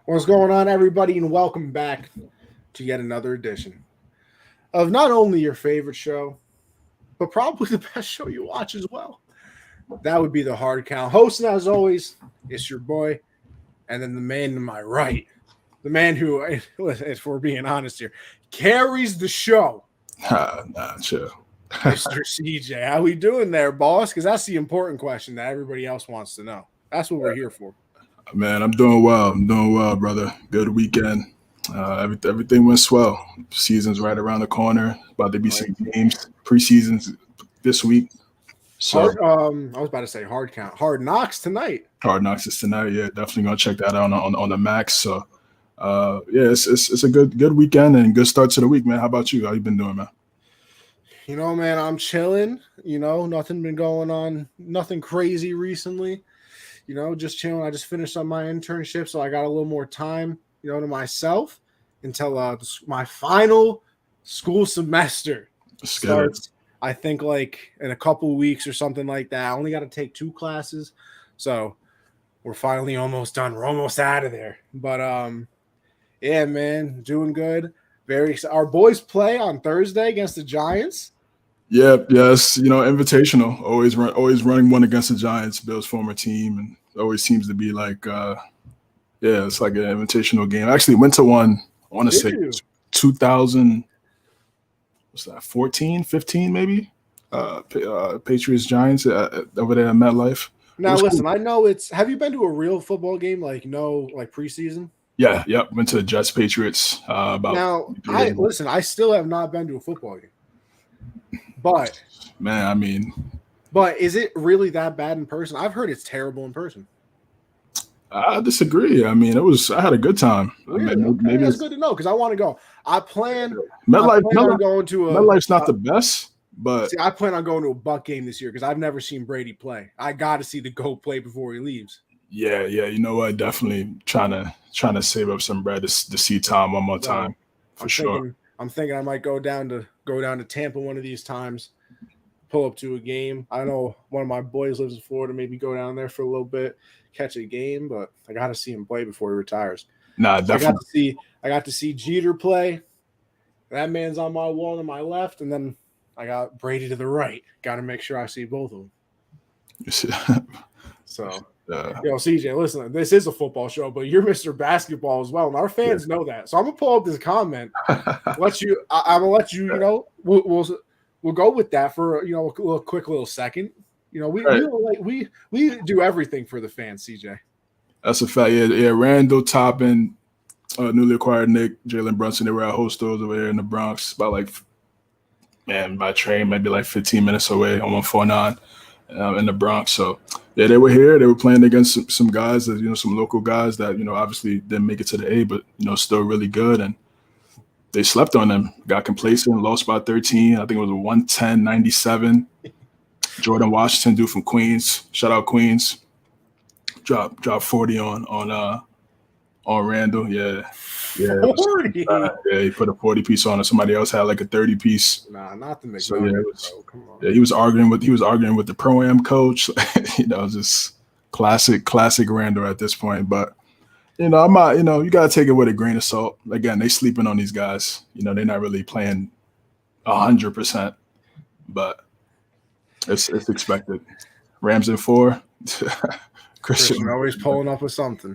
What's going on, everybody, and welcome back to yet another edition of not only your favorite show, but probably the best show you watch as well. That would be the Hard Count. Hosting, as always, it's your boy, and then the man to my right, the man who, if we're being honest here, carries the show. Chill. Mr. CJ, how we doing there, boss? Because that's the important question that everybody else wants to know. That's what we're here for. Man, I'm doing well. Brother. Good weekend. Everything went swell. Season's right around the corner. About to be some games, preseasons this week. So I was about to say Hard Count. Hard Knocks tonight. Hard Knocks is tonight. Yeah, definitely gonna check that out on the Max. So it's a good weekend and good start to the week, man. How about you? How you been doing, man? You know, man, I'm chilling. You know, nothing been going on, nothing crazy recently. You know, just chilling. I just finished up my internship, so I got a little more time, you know, to myself until my final school semester starts. I think like in a couple of weeks or something like that. I only got to take 2 classes, so we're finally almost done. We're almost out of there. But yeah, man, doing good. Very excited. Our boys play on Thursday against the Giants. Yes, you know, invitational. Always running one against the Giants, Bill's former team, and it always seems to be like, it's like an invitational game. I actually went to one. I want to say 2000. What's that? 14, 15, maybe. Patriots Giants over there at MetLife. Now listen, cool. I know it's. Have you been to a real football game like preseason? Yeah, yep. Went to the Jets Patriots. I still have not been to a football game. But man, I mean, but is it really that bad in person? I've heard it's terrible in person. I disagree. I mean, I had a good time. Really? I mean, maybe that's good to know because I want to go. MetLife's not the best, but I plan on going to a Buck game this year because I've never seen Brady play. I got to see the GOAT play before he leaves. Yeah. You know what? Definitely trying to save up some bread to see Tom one more time for sure. I'm thinking I might go down to Tampa one of these times, pull up to a game. I know one of my boys lives in Florida. Maybe go down there for a little bit, catch a game. But I got to see him play before he retires. Nah, definitely. I got to see Jeter play. That man's on my wall to my left, and then I got Brady to the right. Got to make sure I see both of them. So. Yo, CJ, listen, this is a football show, but you're Mr. Basketball as well, and our fans know that. So I'm gonna pull up this comment. I'm gonna let you. You know, we'll go with that for a quick little second. You know, we do everything for the fans, CJ. That's a fact. Yeah. Randall Toppin, newly acquired Nick, Jalen Brunson. They were at hostels over here in the Bronx. About by train, maybe 15 minutes away on 149 in the Bronx. So. Yeah, they were here. They were playing against some guys that, some local guys that, obviously didn't make it to the A, but, still really good. And they slept on them, got complacent, lost by 13. I think it was a 110-97. Jordan Washington, dude from Queens. Shout out Queens. Dropped 40 on Randall. Yeah. Yeah, 40. He put a 40-piece on, and somebody else had like a 30-piece. Nah, not the McDonald's. So come on. Yeah, he was arguing with the pro-am coach. Just classic Randall at this point. But I'm not. You gotta take it with a grain of salt. Again, they sleeping on these guys. They're not really playing 100%, but it's expected. Rams in 4. Christian always pulling up with something.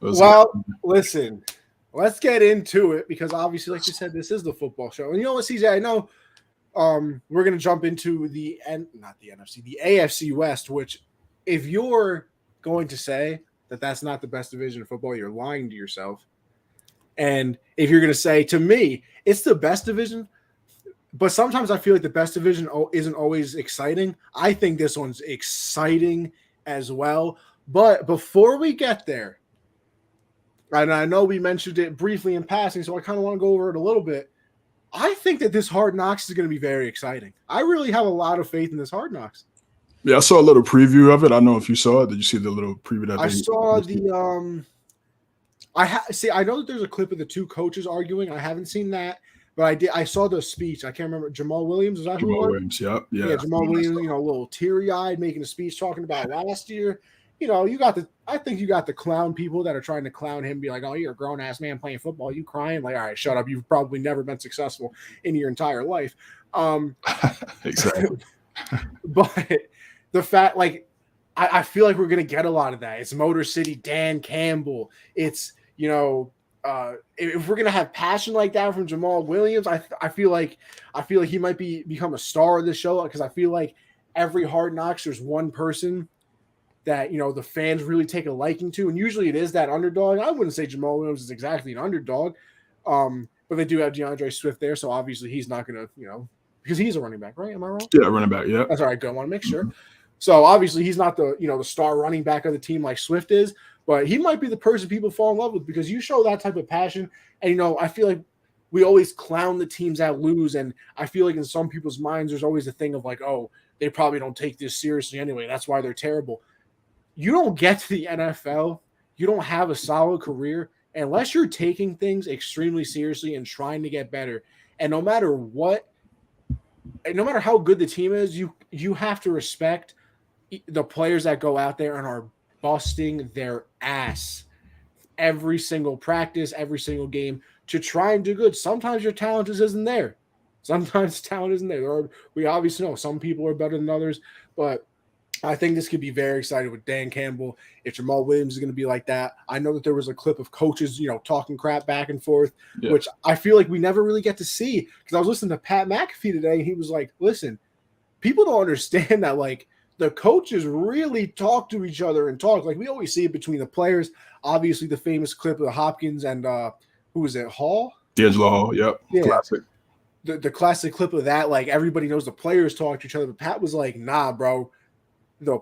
Well, listen. Let's get into it because obviously, like you said, this is the football show. And you know what, CJ? I know we're going to jump into the AFC West, which if you're going to say that that's not the best division of football, you're lying to yourself. And if you're going to say, to me, it's the best division, but sometimes I feel like the best division isn't always exciting. I think this one's exciting as well. But before we get there, and I know we mentioned it briefly in passing, so I kind of want to go over it a little bit. I think that this Hard Knocks is going to be very exciting. I really have a lot of faith in this Hard Knocks. Yeah, I saw a little preview of it. I don't know if you saw it. Did you see the little preview that I saw the I know that there's a clip of the 2 coaches arguing. I haven't seen that, but I saw the speech. I can't remember. Jamal Williams, is that who it was? Jamal Williams, yeah. Jamal Williams, a little teary-eyed, making a speech talking about last year. I think you got the clown people that are trying to clown him, be like, oh, you're a grown ass man playing football, you crying, like, all right, shut up. You've probably never been successful in your entire life. Exactly. But the fact, like, I feel like we're going to get a lot of that. It's Motor City, Dan Campbell. It's, if we're going to have passion like that from Jamal Williams, I feel like he might become a star of the show, because I feel like every Hard Knocks, there's one person that, the fans really take a liking to. And usually it is that underdog. I wouldn't say Jamal Williams is exactly an underdog. But they do have DeAndre Swift there. So obviously he's not going to, because he's a running back, right? Am I wrong? Yeah, running back. Yeah. That's all right. Good. I want to make sure. So obviously he's not the, the star running back of the team like Swift is, but he might be the person people fall in love with, because you show that type of passion. And, I feel like we always clown the teams that lose. And I feel like in some people's minds, there's always a thing of like, oh, they probably don't take this seriously anyway. That's why they're terrible. You don't get to the NFL. You don't have a solid career unless you're taking things extremely seriously and trying to get better. And no matter how good the team is, you have to respect the players that go out there and are busting their ass every single practice, every single game to try and do good. Sometimes your talent just isn't there. Sometimes talent isn't there. We obviously know some people are better than others, but I think this could be very exciting with Dan Campbell. If Jamal Williams is going to be like that, I know that there was a clip of coaches, talking crap back and forth, which I feel like we never really get to see, because I was listening to Pat McAfee today, and he was like, listen, people don't understand that, like, the coaches really talk to each other and talk. Like, we always see it between the players. Obviously, the famous clip of Hopkins and who was it, Hall? D'Angelo Hall, yep. Yeah. Classic. The classic clip of that, like, everybody knows the players talk to each other, but Pat was like, nah, bro. The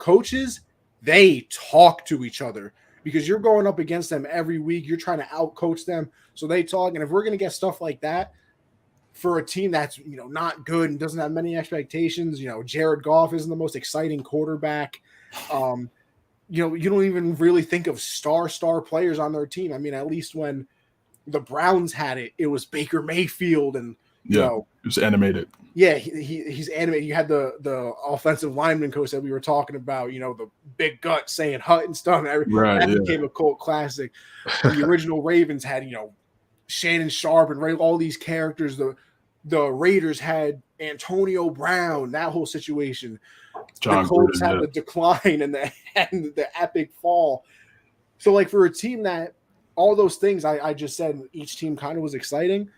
coaches, they talk to each other, because you're going up against them every week. You're trying to outcoach them, so they talk. And if we're going to get stuff like that for a team that's not good and doesn't have many expectations, Jared Goff isn't the most exciting quarterback. You don't even really think of star players on their team. I mean, at least when the Browns had it, it was Baker Mayfield and it was animated. Yeah, he's animated. You had the offensive lineman coach that we were talking about, the big gut saying Hut and stuff. That became a cult classic. The original Ravens had, Shannon Sharp and all these characters. The Raiders had Antonio Brown, that whole situation. John the Colts had the decline and the epic fall. So, like, for a team that all those things I just said, each team kind of was exciting.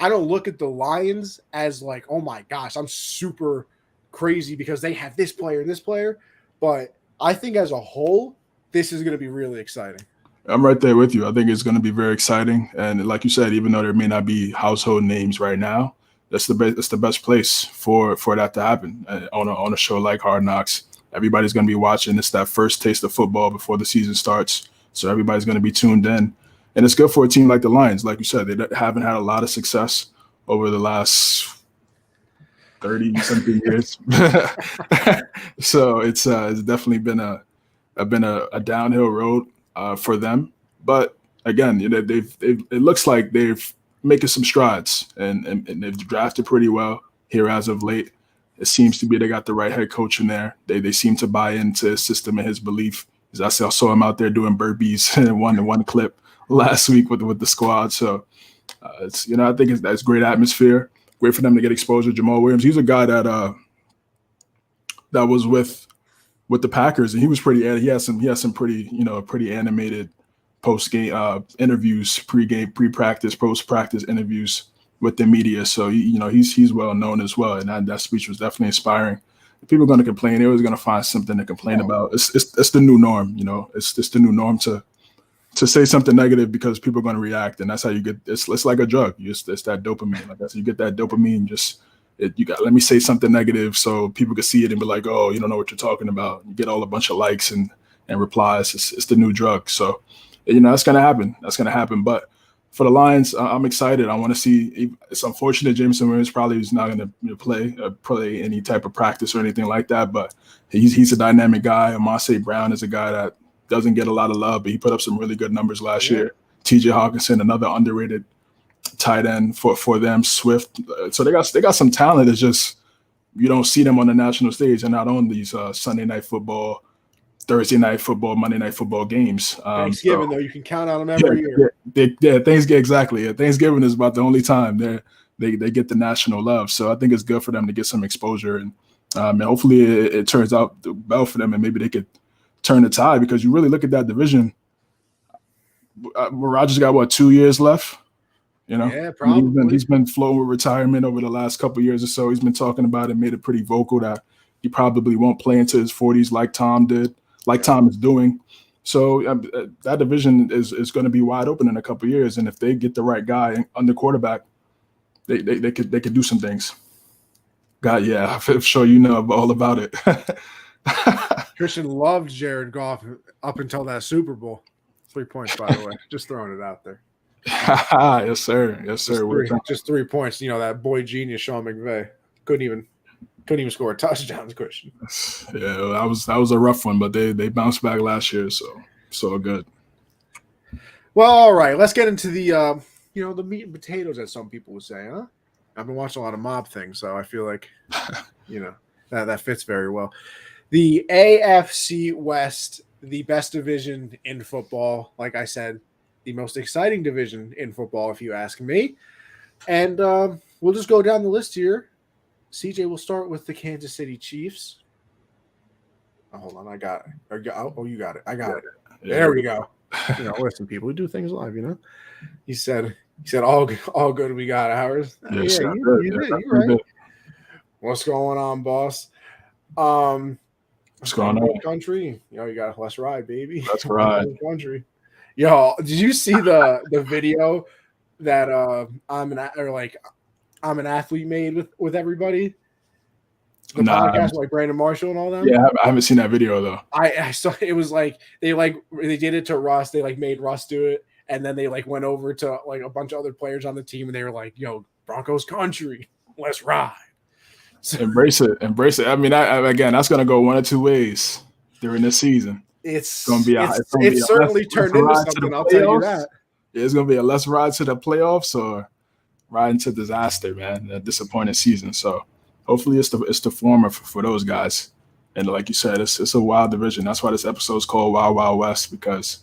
I don't look at the Lions as like, oh my gosh, I'm super crazy because they have this player and this player. But I think as a whole, this is going to be really exciting. I'm right there with you. I think it's going to be very exciting. And like you said, even though there may not be household names right now, that's the best place for that to happen on a show like Hard Knocks. Everybody's going to be watching. It's that first taste of football before the season starts. So everybody's going to be tuned in. And it's good for a team like the Lions. Like you said, they haven't had a lot of success over the last 30-something years. So it's definitely been a downhill road for them. But again, it looks like they've making some strides and they've drafted pretty well here as of late. It seems to be they got the right head coach in there. They seem to buy into his system and his belief. As I saw him out there doing burpees in one clip last week with the squad. So it's I think that's great atmosphere. Great for them to get exposure. Jamal Williams, he's a guy that was with the Packers, and he was pretty. He has some pretty pretty animated post-game interviews, pre-game, pre-practice, post-practice interviews with the media. So he's well known as well, and that speech was definitely inspiring. People are going to complain. They're always going to find something to complain about. It's the new norm. It's the new norm to say something negative because people are going to react, and that's how you get. It's like a drug. It's that dopamine. Like that's you get that dopamine. Let me say something negative so people can see it and be like, oh, you don't know what you're talking about. You get all a bunch of likes and replies. It's the new drug. So that's going to happen. That's going to happen. But for the Lions, I'm excited. I want to see. It's unfortunate Jameson Williams probably is not going to play any type of practice or anything like that. But he's a dynamic guy. Amon-Ra Brown is a guy that doesn't get a lot of love, but he put up some really good numbers last year. T.J. Hawkinson, another underrated tight end for them. Swift. So they got some talent. It's just you don't see them on the national stage and not on these Sunday Night Football, Thursday night football, Monday night football games. Thanksgiving, though, you can count on them every year. Thanksgiving, exactly. Yeah, Thanksgiving is about the only time they get the national love. So I think it's good for them to get some exposure, and hopefully it turns out well for them, and maybe they could turn the tide, because you really look at that division. Rodgers got 2 years left. Yeah, probably. He's been flowing with retirement over the last couple of years or so. He's been talking about it, made it pretty vocal that he probably won't play into his 40s like Tom did, Tom is doing. So that division is going to be wide open in a couple of years, and if they get the right guy on the quarterback, they could do some things. God, yeah, I'm sure you know all about it. Christian loved Jared Goff up until that Super Bowl. 3 points, by the way. Just throwing it out there. Yes, sir. Just 3 points. That boy genius Sean McVay couldn't even score touchdowns, Christian. Yeah, that was a rough one, but they bounced back last year, so good. Well, all right, let's get into the the meat and potatoes, as some people would say, huh? I've been watching a lot of mob things, so I feel like that fits very well. The AFC West, the best division in football, like I said, the most exciting division in football, if you ask me. And we'll just go down the list here. CJ will start with the Kansas City Chiefs. Oh, hold on, I got it. Oh, you got it. I got it. Yeah. There we go. Listen, people, we do things live. He said, all good. We got ours. You did. You're right. What's going on, boss? What's going on, country? You got Let's Ride, baby. Let's ride, country. Yo, did you see the video that I'm an athlete made with everybody? The podcast with Brandon Marshall and all them. Yeah, I haven't seen that video though. I saw it. Was they did it to Russ. They made Russ do it, and then they went over to a bunch of other players on the team, and they were like, "Yo, Broncos country, let's ride." So, embrace it. I mean, again, that's gonna go one or two ways during this season. It's certainly turned into something. I'll tell you that. It's gonna be a let's ride to the playoffs or ride into disaster, man. A disappointing season. So hopefully it's the former for those guys. And like you said, it's a wild division. That's why this episode is called Wild Wild West, because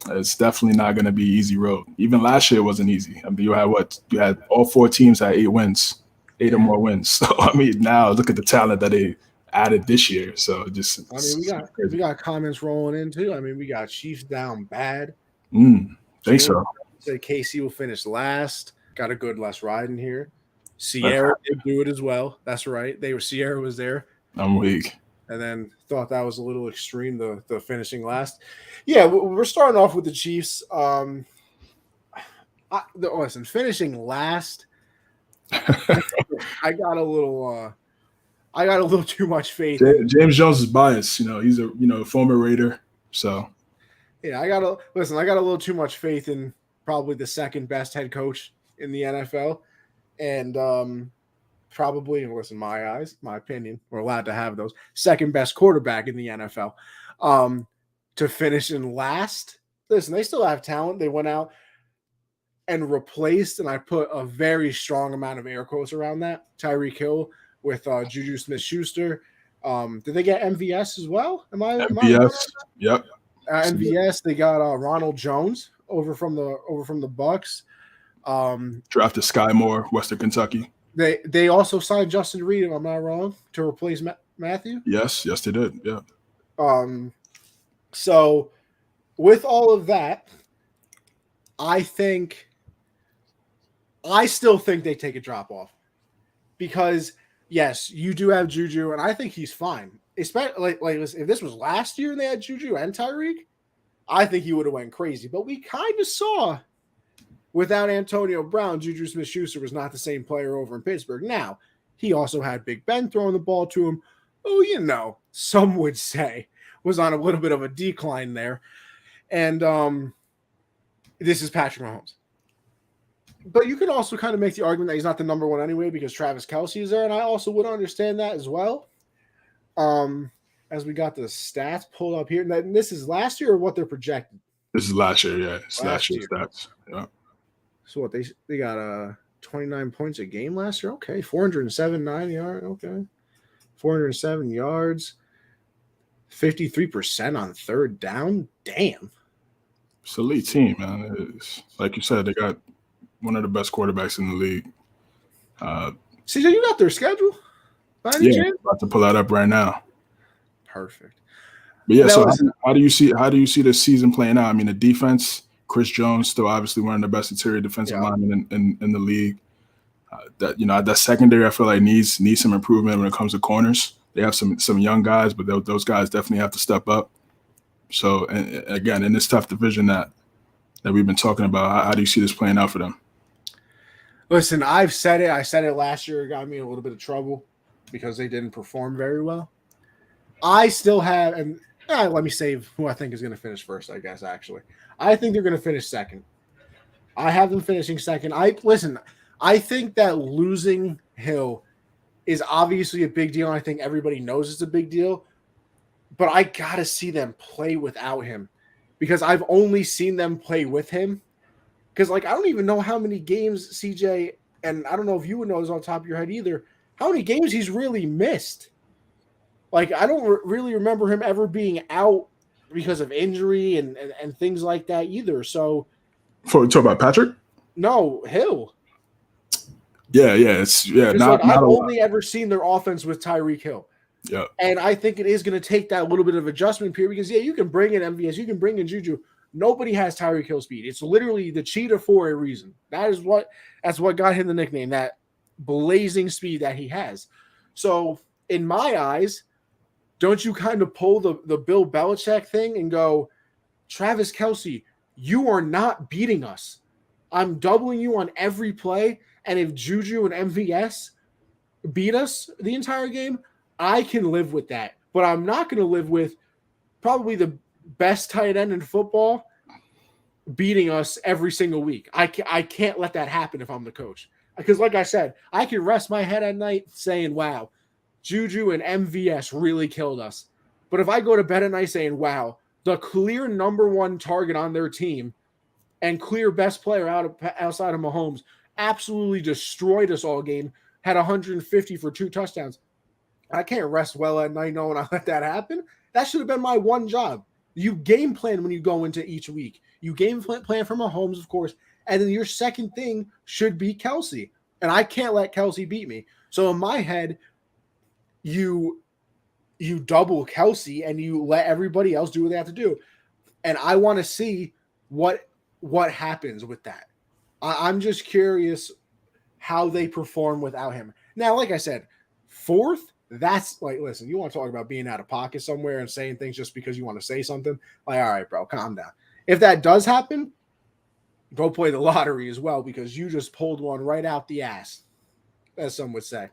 it's definitely not going to be easy road. Even last year wasn't easy. I mean, you had all 4 teams had 8 wins, 8 or more wins. So I mean, now look at the talent that they added this year. So we got comments rolling in too. I mean, we got Chiefs down bad. Think so. Said KC will finish last. Got a good less ride in here. Sierra did do it as well. That's right. Sierra was there. I'm weak. And then thought that was a little extreme, the finishing last. Yeah, we're starting off with the Chiefs. Listen, finishing last, I got a little too much faith. James Jones is biased. He's a former Raider. So yeah, I got a little too much faith in probably the second best head coach in the NFL. And probably, listen, my eyes, my opinion, we're allowed to have those, second best quarterback in the NFL. To finish in last, listen, they still have talent. They went out and replaced, and I put a very strong amount of air quotes around that, Tyreek Hill with Juju Smith-Schuster. Did they get MVS as well? MVS, yep. MVS, they got Ronald Jones over from the Bucks. Drafted Sky Moore, Western Kentucky. They also signed Justin Reed, if I'm not wrong, to replace Matthew. Yes, they did. Yeah. So with all of that, I still think they take a drop off, because yes, you do have Juju, and I think he's fine. Especially if this was last year and they had Juju and Tyreek, I think he would have went crazy. But we kind of saw, without Antonio Brown, Juju Smith-Schuster was not the same player over in Pittsburgh. Now, he also had Big Ben throwing the ball to him, who, some would say was on a little bit of a decline there. And this is Patrick Mahomes. But you could also kind of make the argument that he's not the number one anyway, because Travis Kelce is there, and I also would understand that as well. As we got the stats pulled up here. And this is last year or what they're projected? This is last year, yeah. It's last year's stats. Yeah. So what, they got 29 points a game last year? Okay. 407 yards. Okay. 407 yards. 53% on third down. Damn. It's an elite team, man. It's, like you said, they got one of the best quarterbacks in the league. CJ, you got their schedule? Yeah, I'm about to pull that up right now. Perfect. But yeah, so how do you see the season playing out? I mean, the defense, Chris Jones, still obviously one of the best interior defensive linemen in the league. That secondary, I feel like needs some improvement when it comes to corners. They have some young guys, but those guys definitely have to step up. So, and again, in this tough division that we've been talking about, how do you see this playing out for them? Listen, I've said it. I said it last year. It got me in a little bit of trouble because they didn't perform very well. I still have, and let me save who I think is going to finish first, I guess, actually. I think they're going to finish second. I have them finishing second. I think that losing Hill is obviously a big deal. I think everybody knows it's a big deal. But I got to see them play without him because I've only seen them play with him. Because, I don't even know how many games, CJ, and I don't know if you would know this on top of your head either, how many games he's really missed. I don't really remember him ever being out because of injury and things like that either. So, for talk about Patrick? No, Hill. Yeah. I've only ever seen their offense with Tyreek Hill. Yeah. And I think it is going to take that little bit of adjustment period because, you can bring in MVS, you can bring in Juju. Nobody has Tyreek Hill speed. It's literally the cheetah for a reason. That's what got him the nickname, that blazing speed that he has. So, in my eyes, don't you kind of pull the Bill Belichick thing and go, Travis Kelce, you are not beating us. I'm doubling you on every play, and if Juju and MVS beat us the entire game, I can live with that. But I'm not going to live with probably the best tight end in football beating us every single week. I can't let that happen if I'm the coach. Because like I said, I can rest my head at night saying, wow, Juju and MVS really killed us. But if I go to bed at night saying, wow, the clear number one target on their team and clear best player outside of Mahomes absolutely destroyed us all game, had 150 for 2 touchdowns. I can't rest well at night knowing I let that happen. That should have been my one job. You game plan when you go into each week. You game plan for Mahomes, of course, and then your second thing should be Kelce. And I can't let Kelce beat me. So in my head, you double Kelce and you let everybody else do what they have to do. And I want to see what happens with that. I'm just curious how they perform without him. Now, like I said, fourth, that's listen, you want to talk about being out of pocket somewhere and saying things just because you want to say something? All right, bro, calm down. If that does happen, go play the lottery as well because you just pulled one right out the ass, as some would say.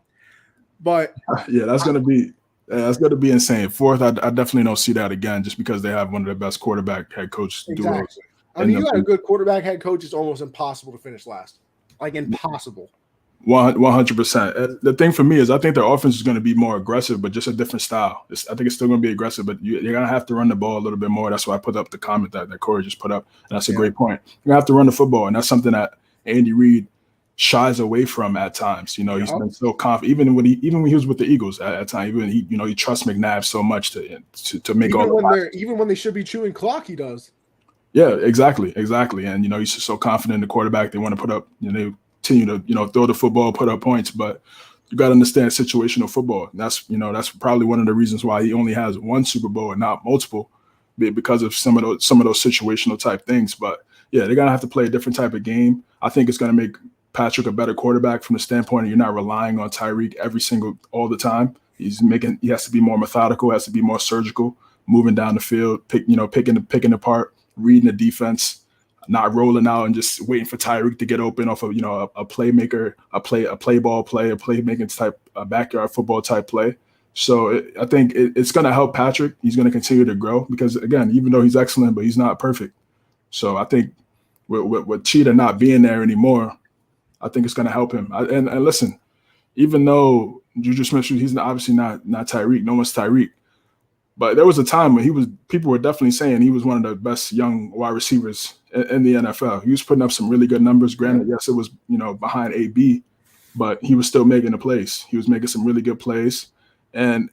But yeah, that's gonna be insane. Fourth, I definitely don't see that again, just because they have one of the best quarterback head coach duos. I mean, you got a good quarterback head coach. It's almost impossible to finish last. Impossible. 100%. The thing for me is I think their offense is going to be more aggressive, but just a different style. I think it's still going to be aggressive, but you're going to have to run the ball a little bit more. That's why I put up the comment that Corey just put up. And that's a great point. You're going to have to run the football, and that's something that Andy Reid shies away from at times. He's been so confident, even when he was with the Eagles at times. Even he trusts McNabb so much to make even when they should be chewing clock, he does. Yeah, exactly. And he's just so confident in the quarterback. They want to put up, they continue to throw the football, put up points, but you got to understand situational football. And that's probably one of the reasons why he only has one Super Bowl and not multiple, because of some of those situational type things. But yeah, they're gonna have to play a different type of game. I think it's gonna make Patrick a better quarterback from the standpoint of you're not relying on Tyreek all the time. He has to be more methodical, has to be more surgical, moving down the field, picking apart, reading the defense, not rolling out and just waiting for Tyreek to get open off of a playmaker, a playmaking type, a backyard football type play. So I think it's going to help Patrick. He's going to continue to grow because, again, even though he's excellent, but he's not perfect. So I think with Cheetah not being there anymore, I think it's going to help him. And listen, even though Juju Smith-Schuster, he's obviously not Tyreek. No one's Tyreek. But there was a time when people were definitely saying he was one of the best young wide receivers in the NFL. He was putting up some really good numbers. Granted, yes, it was, behind AB, but he was still making the plays. He was making some really good plays. And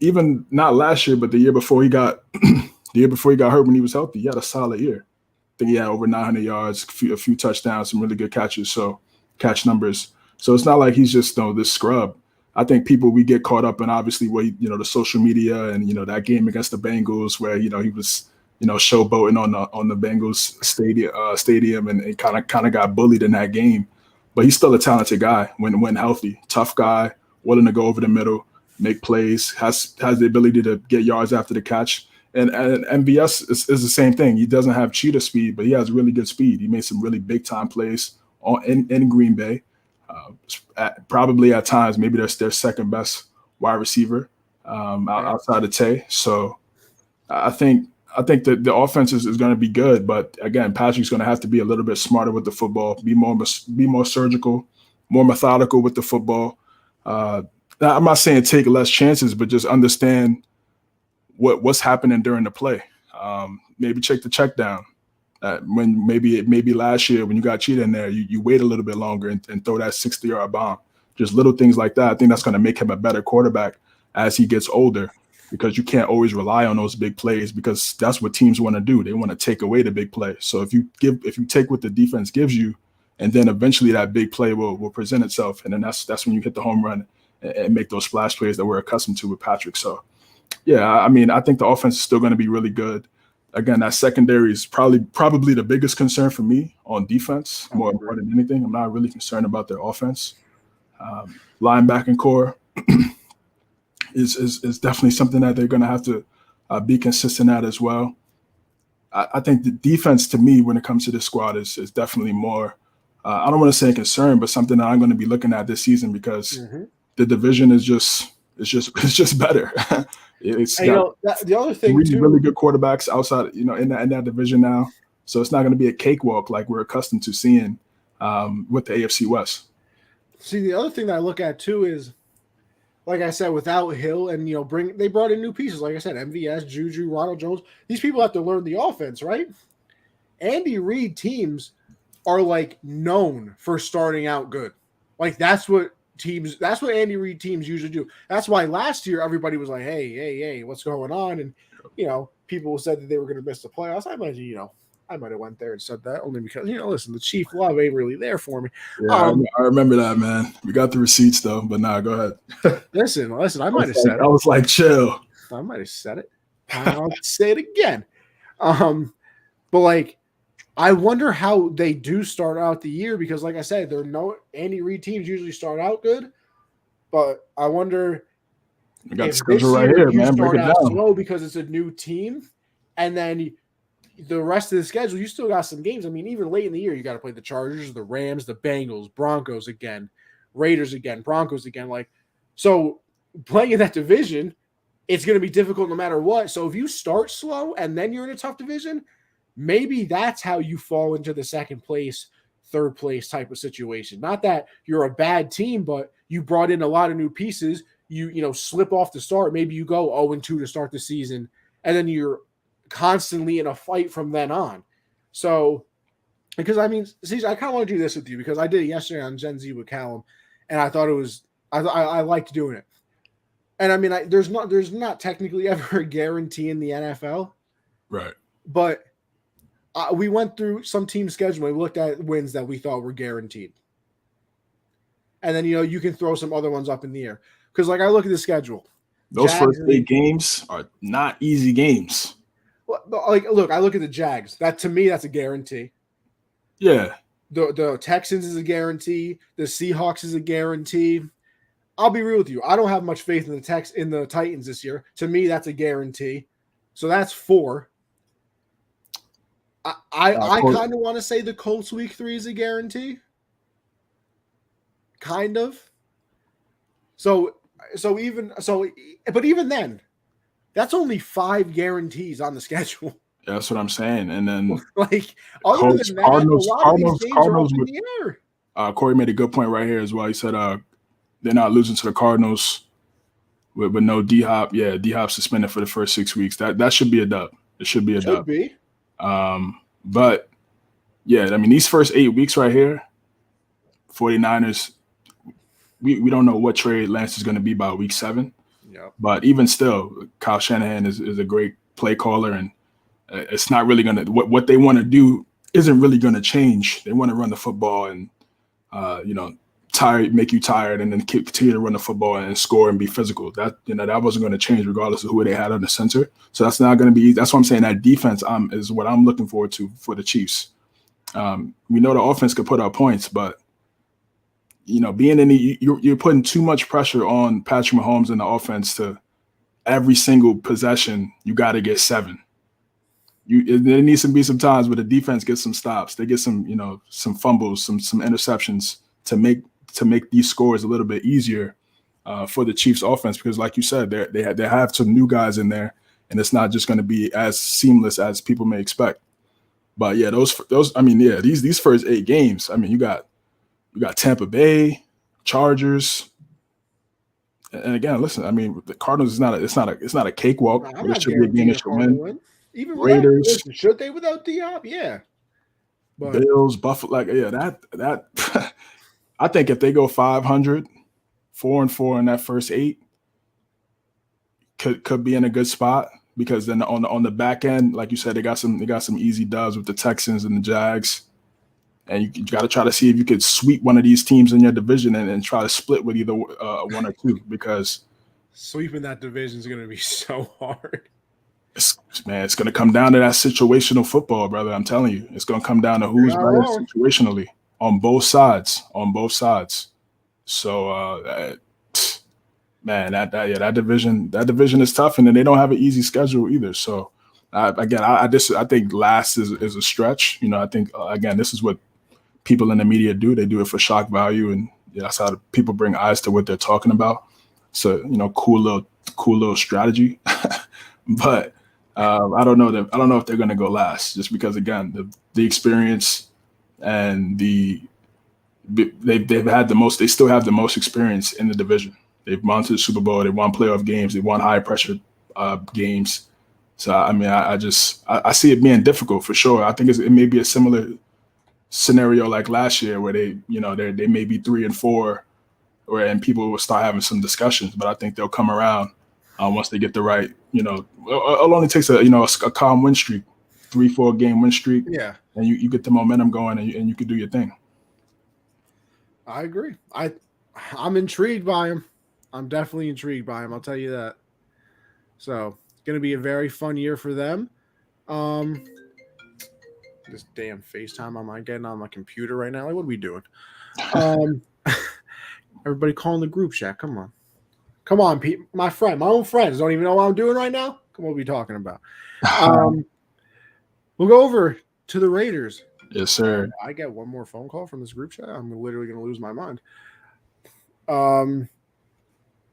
even not last year, but the year before he got hurt when he was healthy, he had a solid year. I think he had over 900 yards, a few touchdowns, some really good catches, so catch numbers. So it's not like he's just this scrub. I think we get caught up in obviously the social media and that game against the Bengals where he was showboating on the Bengals stadium and kind of got bullied in that game. But he's still a talented guy when healthy, tough guy, willing to go over the middle, make plays, has the ability to get yards after the catch. And MVS is the same thing. He doesn't have cheetah speed, but he has really good speed. He made some really big time plays in Green Bay. Probably at times, maybe their second best wide receiver outside of Tay. So I think that the offense is going to be good, but again, Patrick's going to have to be a little bit smarter with the football, be more surgical, more methodical with the football. I'm not saying take less chances, but just understand what's happening during the play. Maybe check the check down. When maybe last year when you got cheetah in there, you wait a little bit longer and throw that 60-yard bomb. Just little things like that. I think that's going to make him a better quarterback as he gets older, because you can't always rely on those big plays, because that's what teams want to do. They want to take away the big play. So if you take what the defense gives you, and then eventually that big play will present itself, and then that's when you hit the home run and make those splash plays that we're accustomed to with Patrick. So yeah, I mean, I think the offense is still going to be really good. Again, that secondary is probably the biggest concern for me on defense, more than anything. I'm not really concerned about their offense. Linebacking core is definitely something that they're going to have to be consistent at as well. I think the defense, to me, when it comes to this squad, is definitely more. I don't want to say a concern, but something that I'm going to be looking at this season, because the division is just better. It's the other thing really good quarterbacks outside, in that division now. So it's not going to be a cakewalk like we're accustomed to seeing with the AFC West. See, the other thing that I look at too is, like I said, without Hill and they brought in new pieces. Like I said, MVS, Juju, Ronald Jones. These people have to learn the offense, right? Andy Reid teams are known for starting out good. That's what Andy Reid teams usually do. That's why last year everybody was like, hey, what's going on? And people said that they were going to miss the playoffs. I might have went there and said that only because listen, the Chief love ain't really there for me. Yeah, I remember that, man. We got the receipts though, but nah, go ahead. listen, I might have said it. I was like, chill. I might have said it. I'll say it again. But I wonder how they do start out the year, because like I said, Andy Reid teams usually start out good, but I wonder we got the schedule right here, man. Break it down. Slow because it's a new team, and then the rest of the schedule, you still got some games. I mean, even late in the year, you got to play the Chargers, the Rams, the Bengals, Broncos again, Raiders again, Broncos again. So playing in that division, it's going to be difficult no matter what. So if you start slow and then you're in a tough division, maybe that's how you fall into the second place, third place type of situation. Not that you're a bad team, but you brought in a lot of new pieces. You slip off the start. Maybe you go 0-2 to start the season, and then you're constantly in a fight from then on. So, because I mean, see, I kind of want to do this with you because I did it yesterday on Gen Z with Callum, and I thought it was I liked doing it. And I mean, there's not technically ever a guarantee in the NFL, right? But we went through some team schedule. We looked at wins that we thought were guaranteed, and then you can throw some other ones up in the air because, I look at the schedule. Those first 8 games are not easy games. Look, I look at the Jags. That to me, that's a guarantee. Yeah. The Texans is a guarantee. The Seahawks is a guarantee. I'll be real with you. I don't have much faith in the Titans this year. To me, that's a guarantee. So that's 4. I kind of want to say the Colts week 3 is a guarantee. Kind of. But even then, that's only 5 guarantees on the schedule. Yeah, that's what I'm saying. And then other than that, Cardinals are up in the air. Corey made a good point right here as well. He said they're not losing to the Cardinals with no D-Hop. Yeah, D-Hop suspended for the first 6 weeks. That should be a dub. It should be a dub. But yeah, I mean, these first 8 weeks right here, 49ers, we don't know what Trey Lance is going to be by week 7. Yep. But even still, Kyle Shanahan is a great play caller, and it's not really going to what they want to do isn't really going to change. They want to run the football and make you tired, and then continue to run the football and score and be physical. That that wasn't going to change regardless of who they had on the center. So that's not going to be. That's what I'm saying. That defense is what I'm looking forward to for the Chiefs. We know the offense could put up points, but being you're putting too much pressure on Patrick Mahomes and the offense to every single possession you got to get 7. There needs to be some times where the defense gets some stops. They get some some fumbles, some interceptions to make these scores a little bit easier for the Chiefs offense, because like you said, they have some new guys in there, and it's not just going to be as seamless as people may expect. But yeah, these first 8 games, I mean, you got Tampa Bay, Chargers, and again, listen, I mean, the Cardinals it's not a cakewalk. It should be a game that should win. Even Raiders, should they without Diop? Yeah. But Bills, Buffalo, that I think if they go 500, 4-4 in that first 8, could be in a good spot, because then on the back end, like you said, they got some easy dubs with the Texans and the Jags. And you got to try to see if you could sweep one of these teams in your division and try to split with either one or two, because sweeping that division is going to be so hard. It's going to come down to that situational football, brother. I'm telling you, it's going to come down to who's better situationally on both sides. So, that division is tough, and then they don't have an easy schedule either. So, I think last is a stretch. I think again, this is what people in the media do. They do it for shock value, and that's how people bring eyes to what they're talking about. So, cool little strategy, but. I don't know if they're going to go last, just because again the experience and they've had the most. They still have the most experience in the division. They've gone to the Super Bowl. They won playoff games. They won high pressure games. So I mean, I see it being difficult for sure. I think it may be a similar scenario like last year, where they may be 3-4, and people will start having some discussions. But I think they'll come around. Once they get the right, it only takes a calm win streak, 3-4 game win streak. Yeah. And you get the momentum going, and you can do your thing. I agree. I'm intrigued by him. I'm definitely intrigued by him. I'll tell you that. So it's going to be a very fun year for them. This damn FaceTime I'm getting on my computer right now. Like, what are we doing? Everybody calling the group chat. Come on, Pete. My own friends don't even know what I'm doing right now. Come on, what are we talking about? We'll go over to the Raiders. Yes, sir. I get one more phone call from this group chat. I'm literally going to lose my mind. To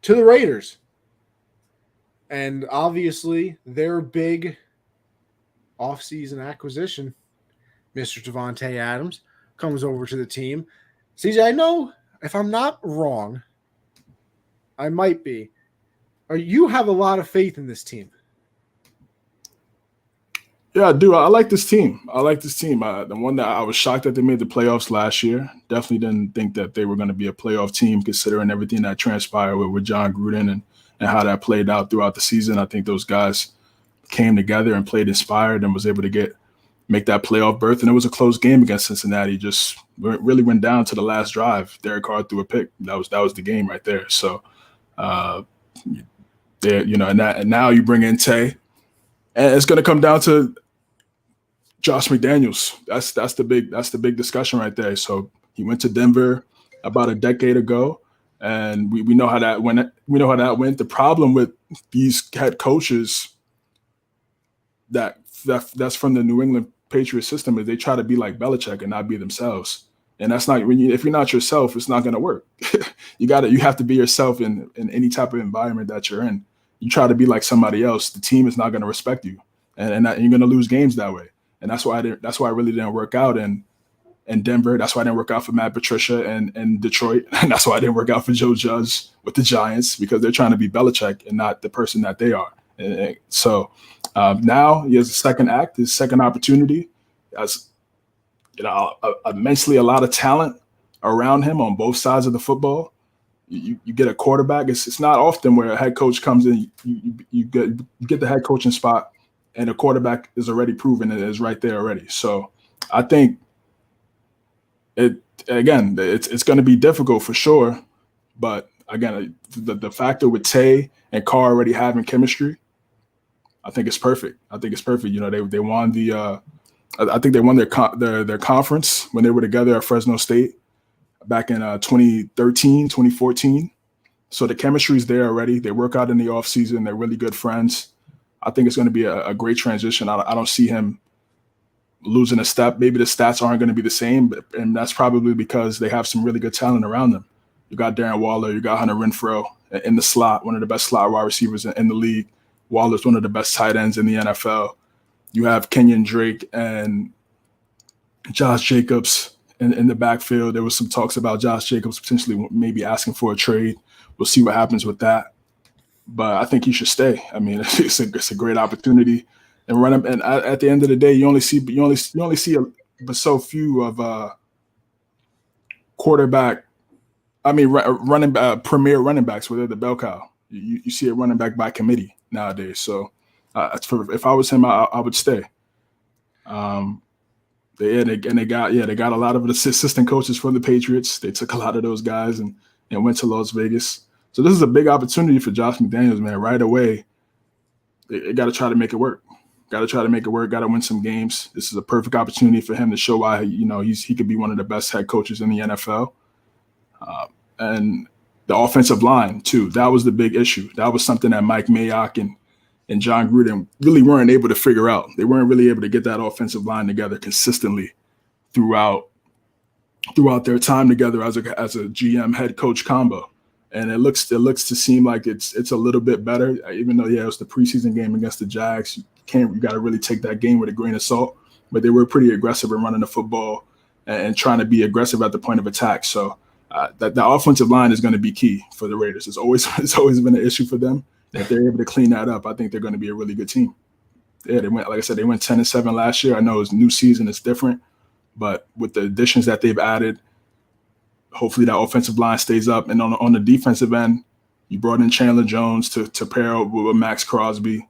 the Raiders. And obviously, their big offseason acquisition, Mr. Devontae Adams, comes over to the team. CJ, I know if I'm not wrong, I might be. You have a lot of faith in this team. Yeah, I do. I like this team. The one that I was shocked that they made the playoffs last year. Definitely didn't think that they were going to be a playoff team, considering everything that transpired with John Gruden and how that played out throughout the season. I think those guys came together and played inspired and was able to make that playoff berth. And it was a close game against Cincinnati. Just really went down to the last drive. Derek Carr threw a pick. That was the game right there. So, and now you bring in Tay, and it's going to come down to Josh McDaniels. That's the big discussion right there. So he went to Denver about a decade ago, and we know how that went. We know how that went. The problem with these head coaches that's from the New England Patriots system is they try to be like Belichick and not be themselves. And that's not if you're not yourself, it's not going to work. You have to be yourself in any type of environment that you're in. You try to be like somebody else, the team is not going to respect you, and you're going to lose games that way. And that's why it really didn't work out in Denver. That's why it didn't work out for Matt Patricia and Detroit. And that's why it didn't work out for Joe Judge with the Giants, because they're trying to be Belichick and not the person that they are. And so now he has a second act, his second opportunity. As immensely a lot of talent around him on both sides of the football. you get a quarterback. It's not often where a head coach comes in, you get the head coaching spot, and the quarterback is already proven and is right there already. So I think it's going to be difficult for sure. But again, the factor with Tay and Carr already having chemistry, I think it's perfect. You know, they won I think they won their conference when they were together at Fresno State back in 2013, 2014. So the chemistry is there already. They work out in the offseason. They're really good friends. I think it's going to be a great transition. I don't see him losing a step. Maybe the stats aren't going to be the same, and that's probably because they have some really good talent around them. You got Darren Waller, you got Hunter Renfrow in the slot, one of the best slot wide receivers in the league. Waller's one of the best tight ends in the NFL. You have Kenyon Drake and Josh Jacobs in the backfield. There was some talks about Josh Jacobs potentially maybe asking for a trade. We'll see what happens with that. But I think he should stay. I mean, it's a great opportunity. And run him. And at the end of the day, you only see but so few of quarterback. I mean, premier running backs where they're the bell cow. You see a running back by committee nowadays. So if I was him, I would stay. They got a lot of assistant coaches from the Patriots. They took a lot of those guys and went to Las Vegas. So this is a big opportunity for Josh McDaniels, man. Right away, they got to try to make it work. Got to win some games. This is a perfect opportunity for him to show why he could be one of the best head coaches in the NFL. And the offensive line too. That was the big issue. That was something that Mike Mayock and John Gruden really weren't able to figure out. They weren't really able to get that offensive line together consistently throughout their time together as a GM head coach combo. And it looks to seem like it's a little bit better, even though it was the preseason game against the Jags. You got to really take that game with a grain of salt. But they were pretty aggressive in running the football and trying to be aggressive at the point of attack. So the offensive line is going to be key for the Raiders. It's always been an issue for them. If they're able to clean that up, I think they're going to be a really good team. Yeah, they went 10-7 last year. I know it's new season, it's different, but with the additions that they've added, hopefully that offensive line stays up. And on the defensive end, you brought in Chandler Jones to pair up with Max Crosby.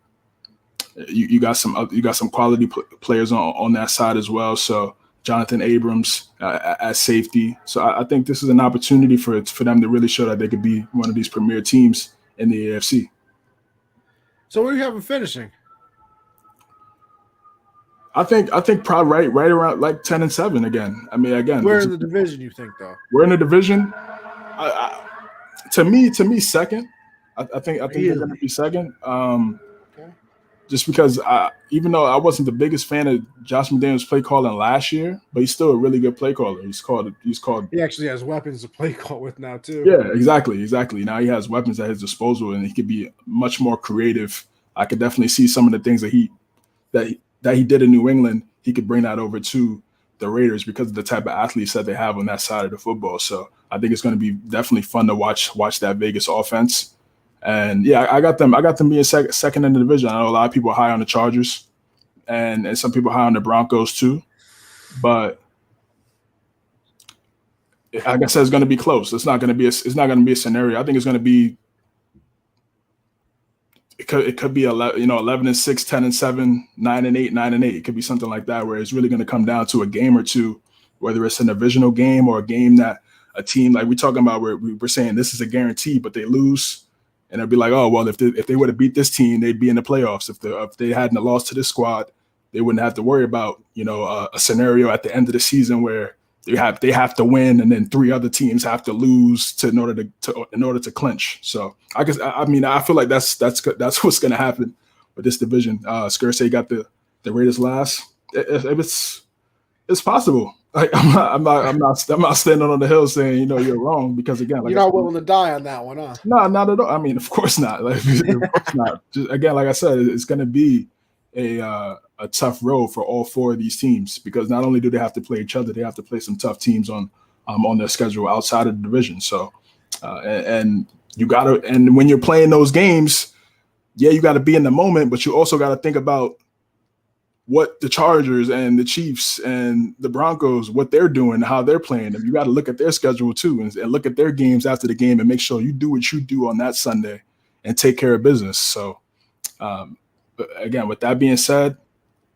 You got some quality players on that side as well. So Jonathan Abrams at safety. So I think this is an opportunity for them to really show that they could be one of these premier teams in the AFC. So what do you have them finishing? I think probably right around like 10-7 again. I mean, again, where in the division you think though? We're in the division. To me, second. I think they're going to be second. Just because even though I wasn't the biggest fan of Josh McDaniels' play calling last year, but he's still a really good play caller. He's called. He actually has weapons to play call with now too. Yeah, exactly. Now he has weapons at his disposal, and he could be much more creative. I could definitely see some of the things that he did in New England. He could bring that over to the Raiders because of the type of athletes that they have on that side of the football. So I think it's going to be definitely fun to watch that Vegas offense. And yeah, I got them being second in the division. I know a lot of people are high on the Chargers and some people are high on the Broncos too. But like I said, it's going to be close. It's not going to be a scenario. I think it's going to be it could be 11-6, 10-7, 9-8, 9-8. It could be something like that where it's really going to come down to a game or two, whether it's a divisional game or a game that a team like we're talking about where we're saying this is a guarantee, but they lose. And it'll be like, oh, well, if they would have beat this team, they'd be in the playoffs. If they hadn't lost to this squad, they wouldn't have to worry about, a scenario at the end of the season where they have to win and then three other teams have to lose in order to clinch. So I feel like that's what's going to happen with this division. Scursey got the Raiders last. It's possible. Like, I'm not standing on the hill saying you're wrong because again, like you're not willing to die on that one, huh? No, not at all. I mean, of course not. Like, of course not. Just, again, like I said, it's going to be a tough road for all four of these teams because not only do they have to play each other, they have to play some tough teams on their schedule outside of the division. So, and you got to, and when you're playing those games, yeah, you got to be in the moment, but you also got to think about what the Chargers and the Chiefs and the Broncos, what they're doing, how they're playing them. You got to look at their schedule too and look at their games after the game and make sure you do what you do on that Sunday and take care of business. So, again, with that being said,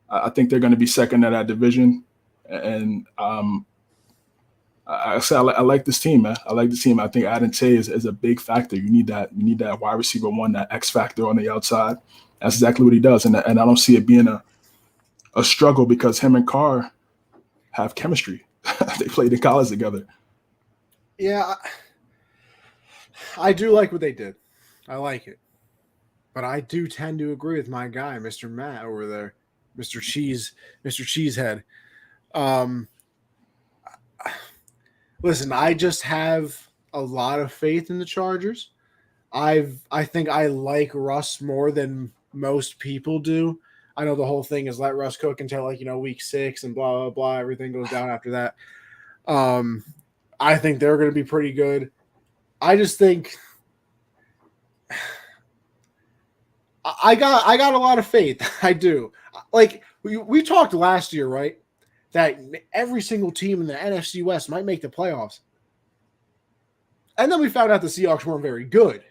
I think they're going to be second in that division. And I like this team, man. I like this team. I think Adam Tay is a big factor. You need that wide receiver one, that X factor on the outside. That's exactly what he does. And I don't see it being a struggle because him and Carr have chemistry. They played in college together. Yeah, I do like what they did. I like it. But I do tend to agree with my guy, Mr. Matt over there, Mr. Cheesehead. Listen, I just have a lot of faith in the Chargers. I think I like Russ more than most people do. I know the whole thing is let Russ cook until week 6 and blah, blah, blah. Everything goes down after that. I think they're going to be pretty good. I just think I got a lot of faith. I do. Like we talked last year, right? That every single team in the NFC West might make the playoffs. And then we found out the Seahawks weren't very good.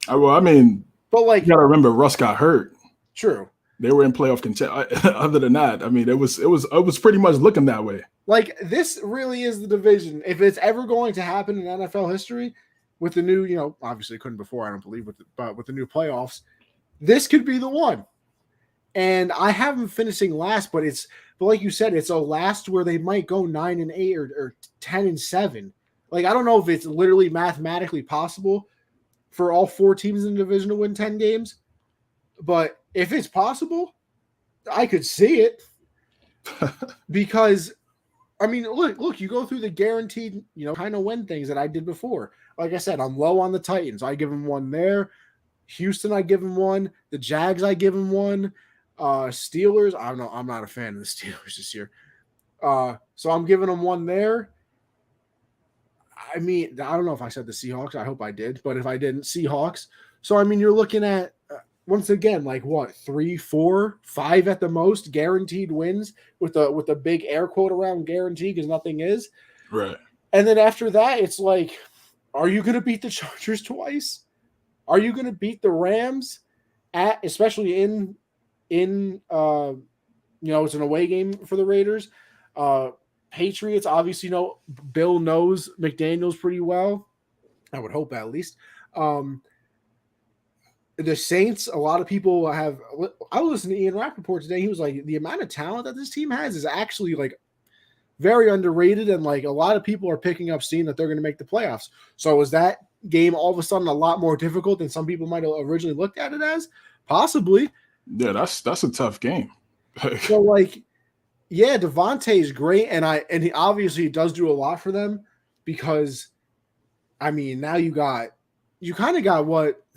Well, I mean, but you got to remember Russ got hurt. True. They were in playoff contention. Other than that, I mean, it was pretty much looking that way. Like, this really is the division. If it's ever going to happen in NFL history with the new, obviously it couldn't before, I don't believe, but with the new playoffs, this could be the one. And I have them finishing last, but like you said, it's a last where they might go 9-8 or 10-7. Like, I don't know if it's literally mathematically possible for all 4 teams in the division to win 10 games, but if it's possible, I could see it. Because, I mean, look, you go through the guaranteed, kind of win things that I did before. Like I said, I'm low on the Titans. I give them 1 there. Houston, I give them 1. The Jags, I give them 1. Steelers, I'm not a fan of the Steelers this year. So I'm giving them 1 there. I mean, I don't know if I said the Seahawks. I hope I did. But if I didn't, Seahawks. So, I mean, you're looking at, once again, like what, 3, 4, 5 at the most guaranteed wins with a big air quote around guarantee because nothing is. Right. And then after that, it's like, are you going to beat the Chargers twice? Are you going to beat the Rams especially in it's an away game for the Raiders. Patriots, obviously, Bill knows McDaniels pretty well. I would hope at least. The Saints, a lot of people have – I listened to Ian Rappaport today. He was like, the amount of talent that this team has is actually, like, very underrated, and, like, a lot of people are picking up steam that they're going to make the playoffs. So is that game all of a sudden a lot more difficult than some people might have originally looked at it as? Possibly. Yeah, that's a tough game. So, like, yeah, Devontae is great, and he obviously does do a lot for them because, I mean, now you kind of got what –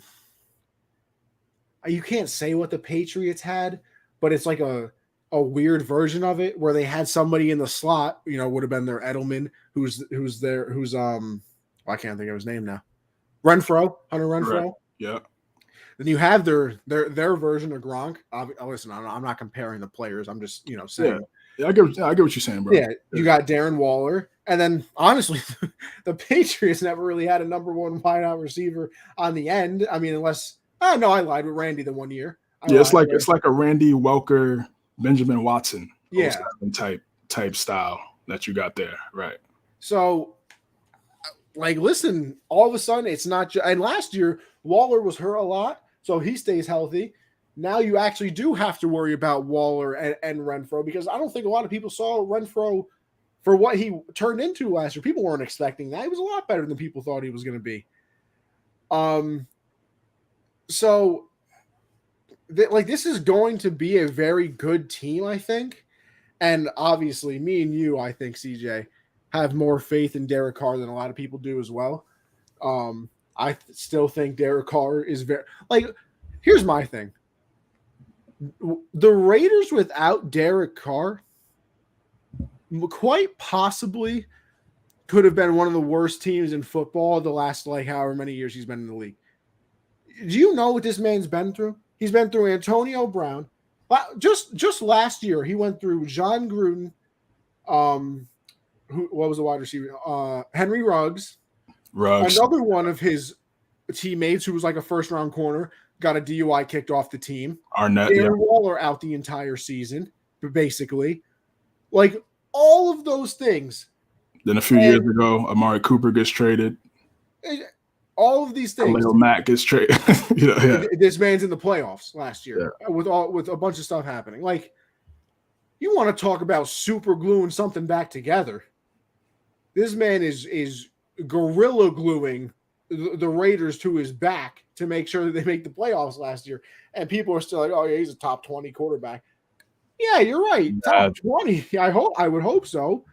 you can't say what the Patriots had, but it's like a weird version of it where they had somebody in the slot, would have been their Edelman, who's I can't think of his name now. Hunter Renfrow. Right. Yeah. Then you have their version of Gronk. Listen, I'm not comparing the players. I'm just, saying. Yeah, I get what you're saying, bro. Yeah, you got Darren Waller. And then, honestly, the Patriots never really had a number 1 wideout receiver on the end. I mean, unless – no, I lied with Randy the 1 year. It's like a Randy Welker, Benjamin Watson type style that you got there, right? So, like, listen, all of a sudden it's not – and last year Waller was hurt a lot, so he stays healthy. Now you actually do have to worry about Waller and Renfrow because I don't think a lot of people saw Renfrow for what he turned into last year. People weren't expecting that. He was a lot better than people thought he was going to be. So, this is going to be a very good team, I think. And obviously, me and you, I think, CJ, have more faith in Derek Carr than a lot of people do as well. I still think Derek Carr is very – like, here's my thing. The Raiders without Derek Carr quite possibly could have been one of the worst teams in football the last, like, however many years he's been in the league. Do you know what this man's been through? He's been through Antonio Brown. Just last year, he went through John Gruden, what was the wide receiver? Henry Ruggs. Another one of his teammates who was like a first-round corner got a DUI kicked off the team. Arnett, Darren Waller out the entire season, basically. Like, all of those things. Then a few years ago, Amari Cooper gets traded. All of these things. Khalil Mack gets traded. This man's in the playoffs last year with a bunch of stuff happening. Like, you want to talk about super gluing something back together. This man is gorilla gluing the Raiders to his back to make sure that they make the playoffs last year. And people are still like, oh, yeah, he's a top 20 quarterback. Yeah, you're right. Top 20. I would hope so.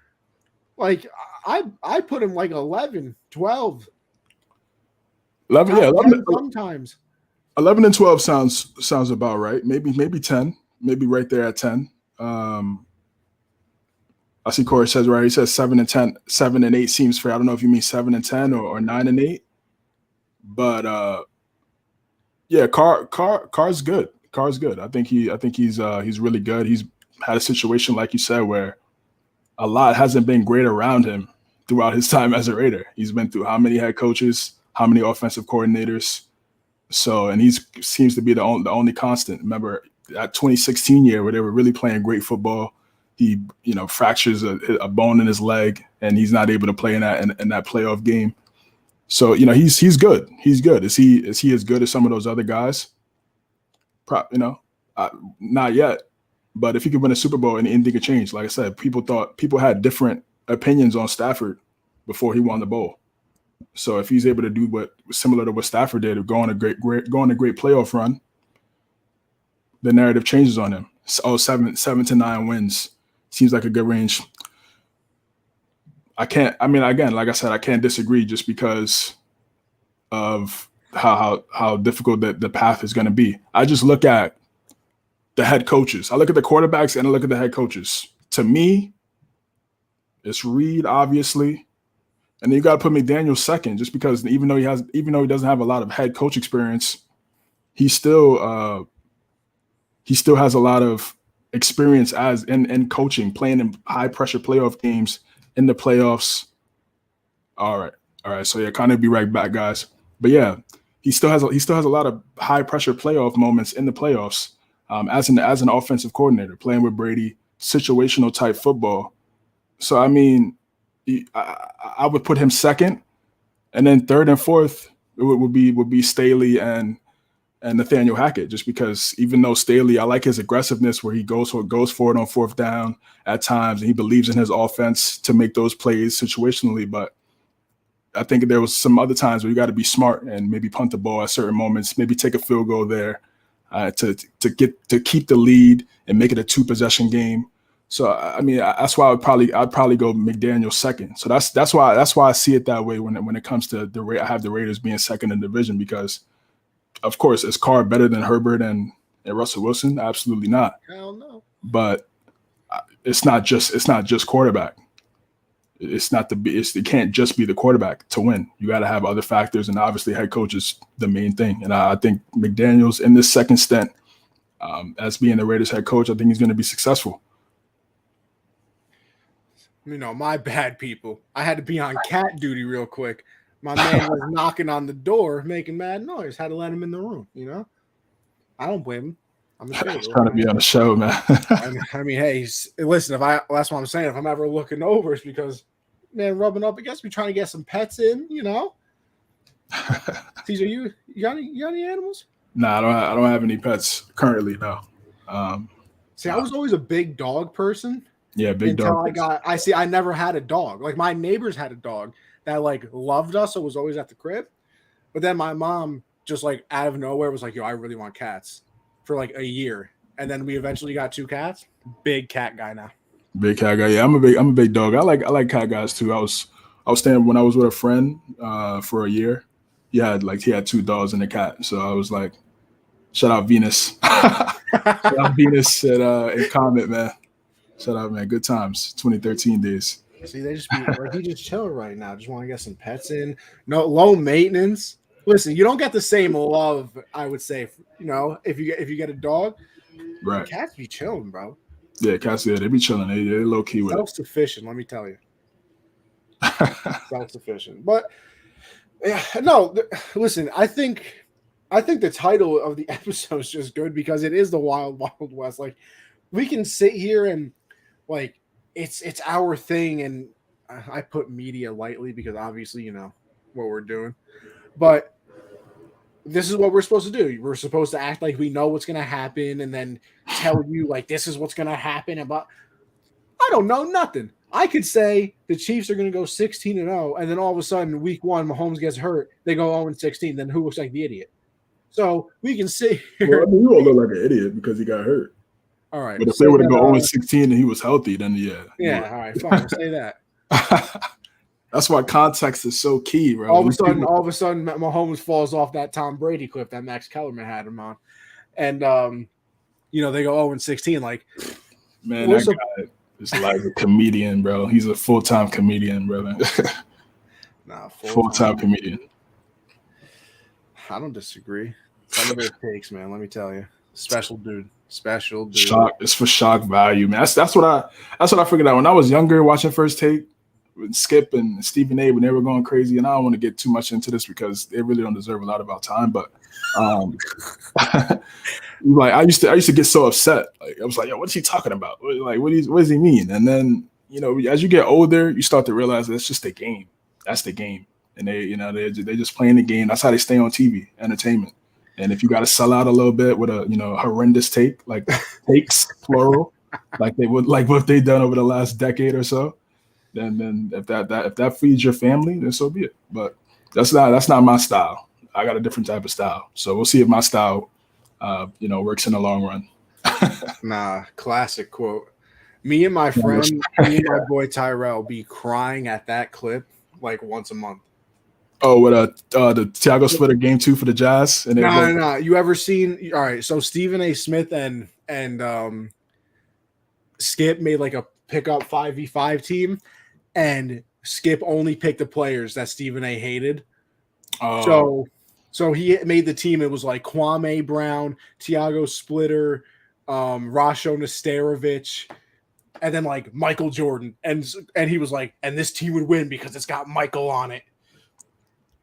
Like, I put him like 11, 12. 11 sometimes. 11 and 12 sounds about right. Maybe 10. Maybe right there at 10. I see Corey says right. He says 7 and 10. 7 and 8 seems fair. I don't know if you mean 7 and 10 or 9 and 8. But yeah, Carr's good. Carr's good. I think he's really good. He's had a situation like you said where a lot hasn't been great around him throughout his time as a Raider. He's been through how many head coaches, how many offensive coordinators. So, and he seems to be the only constant. Remember that 2016 year where they were really playing great football. He, fractures a bone in his leg, and he's not able to play in that playoff game. So, he's good. He's good. Is he as good as some of those other guys? Not yet. But if he could win a Super Bowl and anything could change, like I said, people had different opinions on Stafford before he won the bowl. So if he's able to do similar to what Stafford did, go on a great playoff run, the narrative changes on him. So 7 to 9 wins seems like a good range. Again, like I said, I can't disagree just because of how difficult the path is going to be. I just look at the head coaches. I look at the quarterbacks and I look at the head coaches. To me, it's Reed, obviously. And then you got to put McDaniel second, just because even though he doesn't have a lot of head coach experience, he still has a lot of experience in coaching, playing in high pressure playoff games in the playoffs. All right. So yeah, kind of be right back, guys. But yeah, he still has a lot of high pressure playoff moments in the playoffs as an offensive coordinator, playing with Brady, situational type football. So I mean, I would put him second, and then third and fourth would be Staley and Nathaniel Hackett, just because even though Staley, I like his aggressiveness where he goes for it on fourth down at times, and he believes in his offense to make those plays situationally. But I think there was some other times where you got to be smart and maybe punt the ball at certain moments, maybe take a field goal there to keep the lead and make it a 2-possession game. So I mean, that's why I'd probably go McDaniel second. So that's why I see it that way when it comes to I have the Raiders being second in the division, because of course is Carr better than Herbert and Russell Wilson? Absolutely not. Hell no. But it's not just quarterback. It can't just be the quarterback to win. You got to have other factors, and obviously head coach is the main thing. And I think McDaniel's in this second stint as being the Raiders head coach, I think he's going to be successful. My bad, people. I had to be on cat duty real quick. My man was knocking on the door, making mad noise. Had to let him in the room, I don't blame him. I'm just trying to be on the show, man. I mean, hey, listen, that's what I'm saying. If I'm ever looking over, it's because, man, rubbing up against me, trying to get some pets in, TJ, you got any animals? No, I don't have any pets currently, no. See, I was always a big dog person. Yeah, big dog. I never had a dog. Like, my neighbors had a dog that loved us, so was always at the crib. But then my mom just out of nowhere was like, yo, I really want cats for a year. And then we eventually got 2 cats. Big cat guy now. Big cat guy. Yeah, I'm a big dog. I like cat guys too. I was staying when I was with a friend for a year. He had 2 dogs and a cat. So I was like, shout out Venus. Shout out Venus and Comet, man. Shout out, man. Good times. 2013 days. See, they just he just chilling right now. Just want to get some pets in. No low maintenance. Listen, you don't get the same love, I would say. If you get a dog, Right. Cats be chilling, bro. Yeah, Cats, yeah, they be chilling. They low key with it. Self-sufficient, let me tell you. Self-sufficient. But yeah, no, listen, I think the title of the episode is just good because it is the Wild Wild West. Like, we can sit here and like it's our thing, and I put media lightly because obviously you know what we're doing, but this is what we're supposed to do. We're supposed to act like we know what's going to happen and then tell you like this is what's going to happen. About I don't know nothing. I could say the Chiefs are going to go 16-0, and then all of a sudden, week 1, Mahomes gets hurt. They go 0-16. Then who looks like the idiot? So we can sit here. Well, I mean, you won't look like an idiot because he got hurt. All right. But if they would have gone 0-16 and he was healthy, then yeah. Yeah, all right, fine. We'll say that. That's why context is so key, bro. All of a sudden, Mahomes falls off that Tom Brady cliff that Max Kellerman had him on. And, you know, they go 0-16. Like, man, that guy is like a comedian, bro. He's a full-time comedian, brother. Nah, full-time comedian. I don't disagree. Some of it takes, man. Let me tell you, special dude. Shock. It's for shock value, man. That's what I figured out when I was younger, watching First Take with Skip and Stephen A. when they were going crazy. And I don't want to get too much into this because they really don't deserve a lot of our time. But like I used to get so upset. Like I was like, yo, what's he talking about? Like what does he mean? And then you know, as you get older, you start to realize that's just the game. That's the game. And they're just playing the game. That's how they stay on TV, entertainment. And if you got to sell out a little bit with a horrendous take, like takes plural, like what they've done over the last decade or so, then if that feeds your family, then so be it. But that's not my style. I got a different type of style. So we'll see if my style, works in the long run. Nah, classic quote. Me and my friend, me and my boy Tyrell be crying at that clip like once a month. Oh, with the Thiago Splitter game 2 for the Jazz? And no. You ever seen? All right, so Stephen A. Smith and Skip made like a pickup 5v5 team, and Skip only picked the players that Stephen A. hated. Oh. So he made the team. It was like Kwame Brown, Thiago Splitter, Rasho Nesterovic, and then like Michael Jordan. And he was like, and this team would win because it's got Michael on it.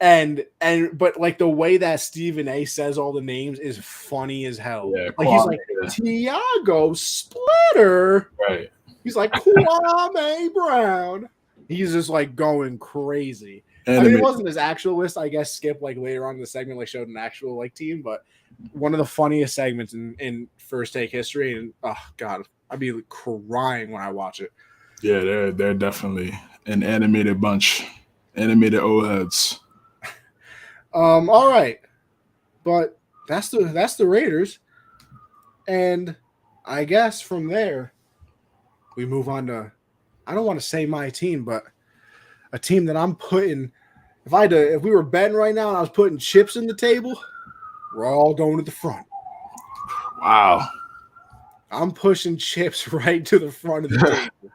But like the way that Stephen A. says all the names is funny as hell. Yeah, like he's like Thiago Splitter. Right. He's like Kwame Brown. He's just like going crazy. I mean, it wasn't his actual list. I guess Skip like later on in the segment like showed an actual like team, but one of the funniest segments in First Take history. And oh god, I'd be crying when I watch it. Yeah, they're definitely an animated bunch, animated old heads. All right, but that's the Raiders, and I guess from there we move on to, I don't want to say my team, but a team that I'm putting. If we were betting right now and I was putting chips in the table, we're all going to the front. Wow, I'm pushing chips right to the front of the table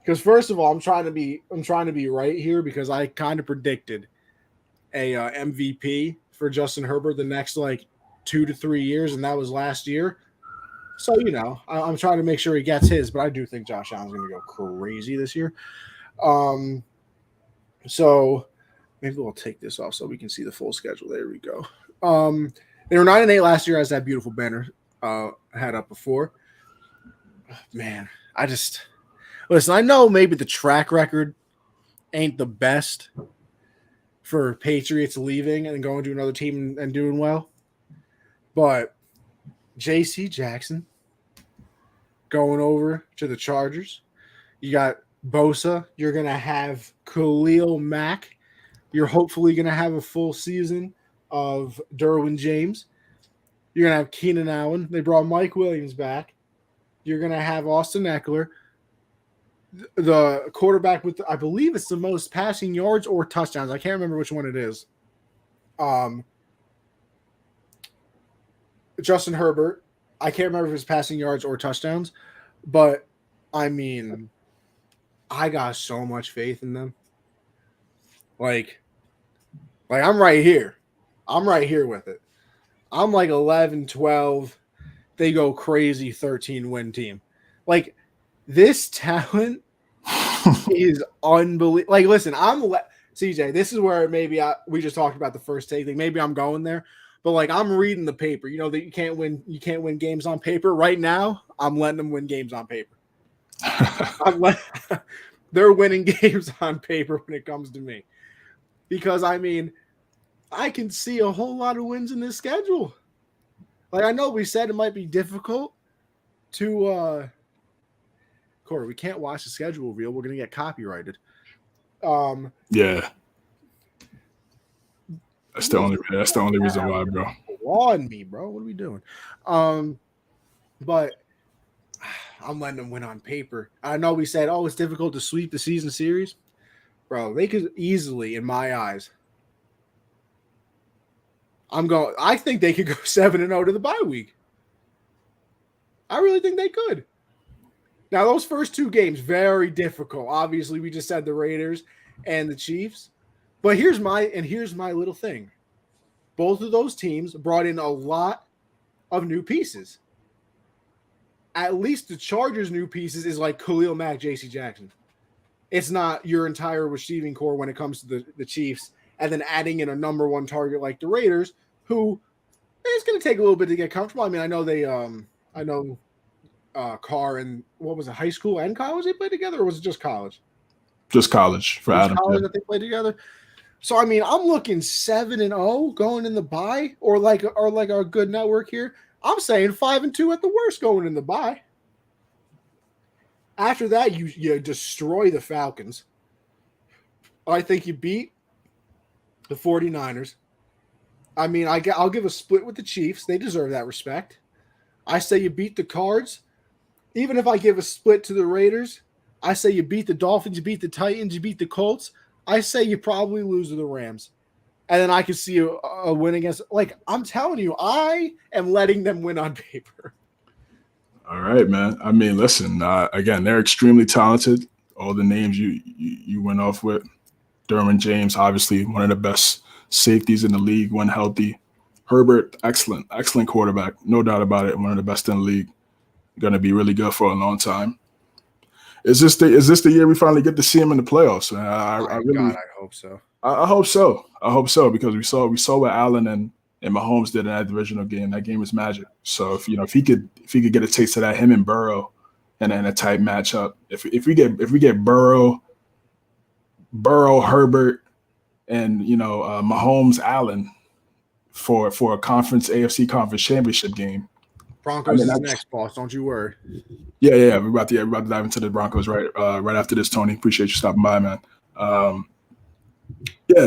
because first of all, I'm trying to be right here because I kind of predicted a MVP for Justin Herbert the next like 2 to 3 years, and that was last year. So I'm trying to make sure he gets his, but I do think Josh Allen's going to go crazy this year. So maybe we'll take this off so we can see the full schedule. There we go. They were 9-8 last year, as that beautiful banner had up before. Man, listen. I know maybe the track record ain't the best for Patriots leaving and going to another team and doing well. But J.C. Jackson going over to the Chargers. You got Bosa. You're going to have Khalil Mack. You're hopefully going to have a full season of Derwin James. You're going to have Keenan Allen. They brought Mike Williams back. You're going to have Austin Eckler. The quarterback with, I believe it's the most passing yards or touchdowns. I can't remember which one it is. Justin Herbert. I can't remember if it's passing yards or touchdowns, but I mean, I got so much faith in them. Like I'm right here. I'm right here with it. I'm like 11, 12. they go crazy 13-win team. Like, this talent is unbelievable. Like, listen, CJ, this is where maybe we just talked about the first take thing. Maybe I'm going there, but like, I'm reading the paper. You know that you can't win games on paper. Right now, I'm letting them win games on paper. They're winning games on paper when it comes to me, because I mean, I can see a whole lot of wins in this schedule. Like, I know we said it might be difficult to Corey, we can't watch the schedule reveal. We're gonna get copyrighted. Yeah. That's the only reason why, bro. On me, bro. What are we doing? But I'm letting them win on paper. I know we said, it's difficult to sweep the season series. Bro, they could easily, in my eyes. I think they could go 7-0 to the bye week. I really think they could. Now, those first two games, very difficult. Obviously, we just said the Raiders and the Chiefs. But here's my little thing. Both of those teams brought in a lot of new pieces. At least the Chargers' new pieces is like Khalil Mack, J.C. Jackson. It's not your entire receiving core when it comes to the Chiefs, and then adding in a number one target like the Raiders, who it's going to take a little bit to get comfortable. I mean, I know Carr and what was it, high school and college they played together, or was it just college? Just college for Adam. College that they played together. So I mean, I'm looking 7-0 going in the bye, or like our good network here. I'm saying 5-2 at the worst going in the bye. After that, you destroy the Falcons. I think you beat the 49ers. I mean, I'll give a split with the Chiefs. They deserve that respect. I say you beat the Cards. Even if I give a split to the Raiders, I say you beat the Dolphins, you beat the Titans, you beat the Colts. I say you probably lose to the Rams. And then I can see a win against – like, I'm telling you, I am letting them win on paper. All right, man. I mean, listen, again, they're extremely talented. All the names you went off with. Derwin James, obviously one of the best safeties in the league when healthy. Herbert, excellent quarterback. No doubt about it. One of the best in the league. Going to be really good for a long time. Is this the year we finally get to see him in the playoffs? I hope so. I hope so. I hope so, because we saw what Allen and Mahomes did in that divisional game. That game was magic. So if he could get a taste of that, him and Burrow, and a tight matchup. If we get Burrow, Herbert, and Mahomes, Allen for a AFC conference championship game. Broncos is next, boss. Don't you worry. Yeah. We're about to dive into the Broncos right after this, Tony. Appreciate you stopping by, man.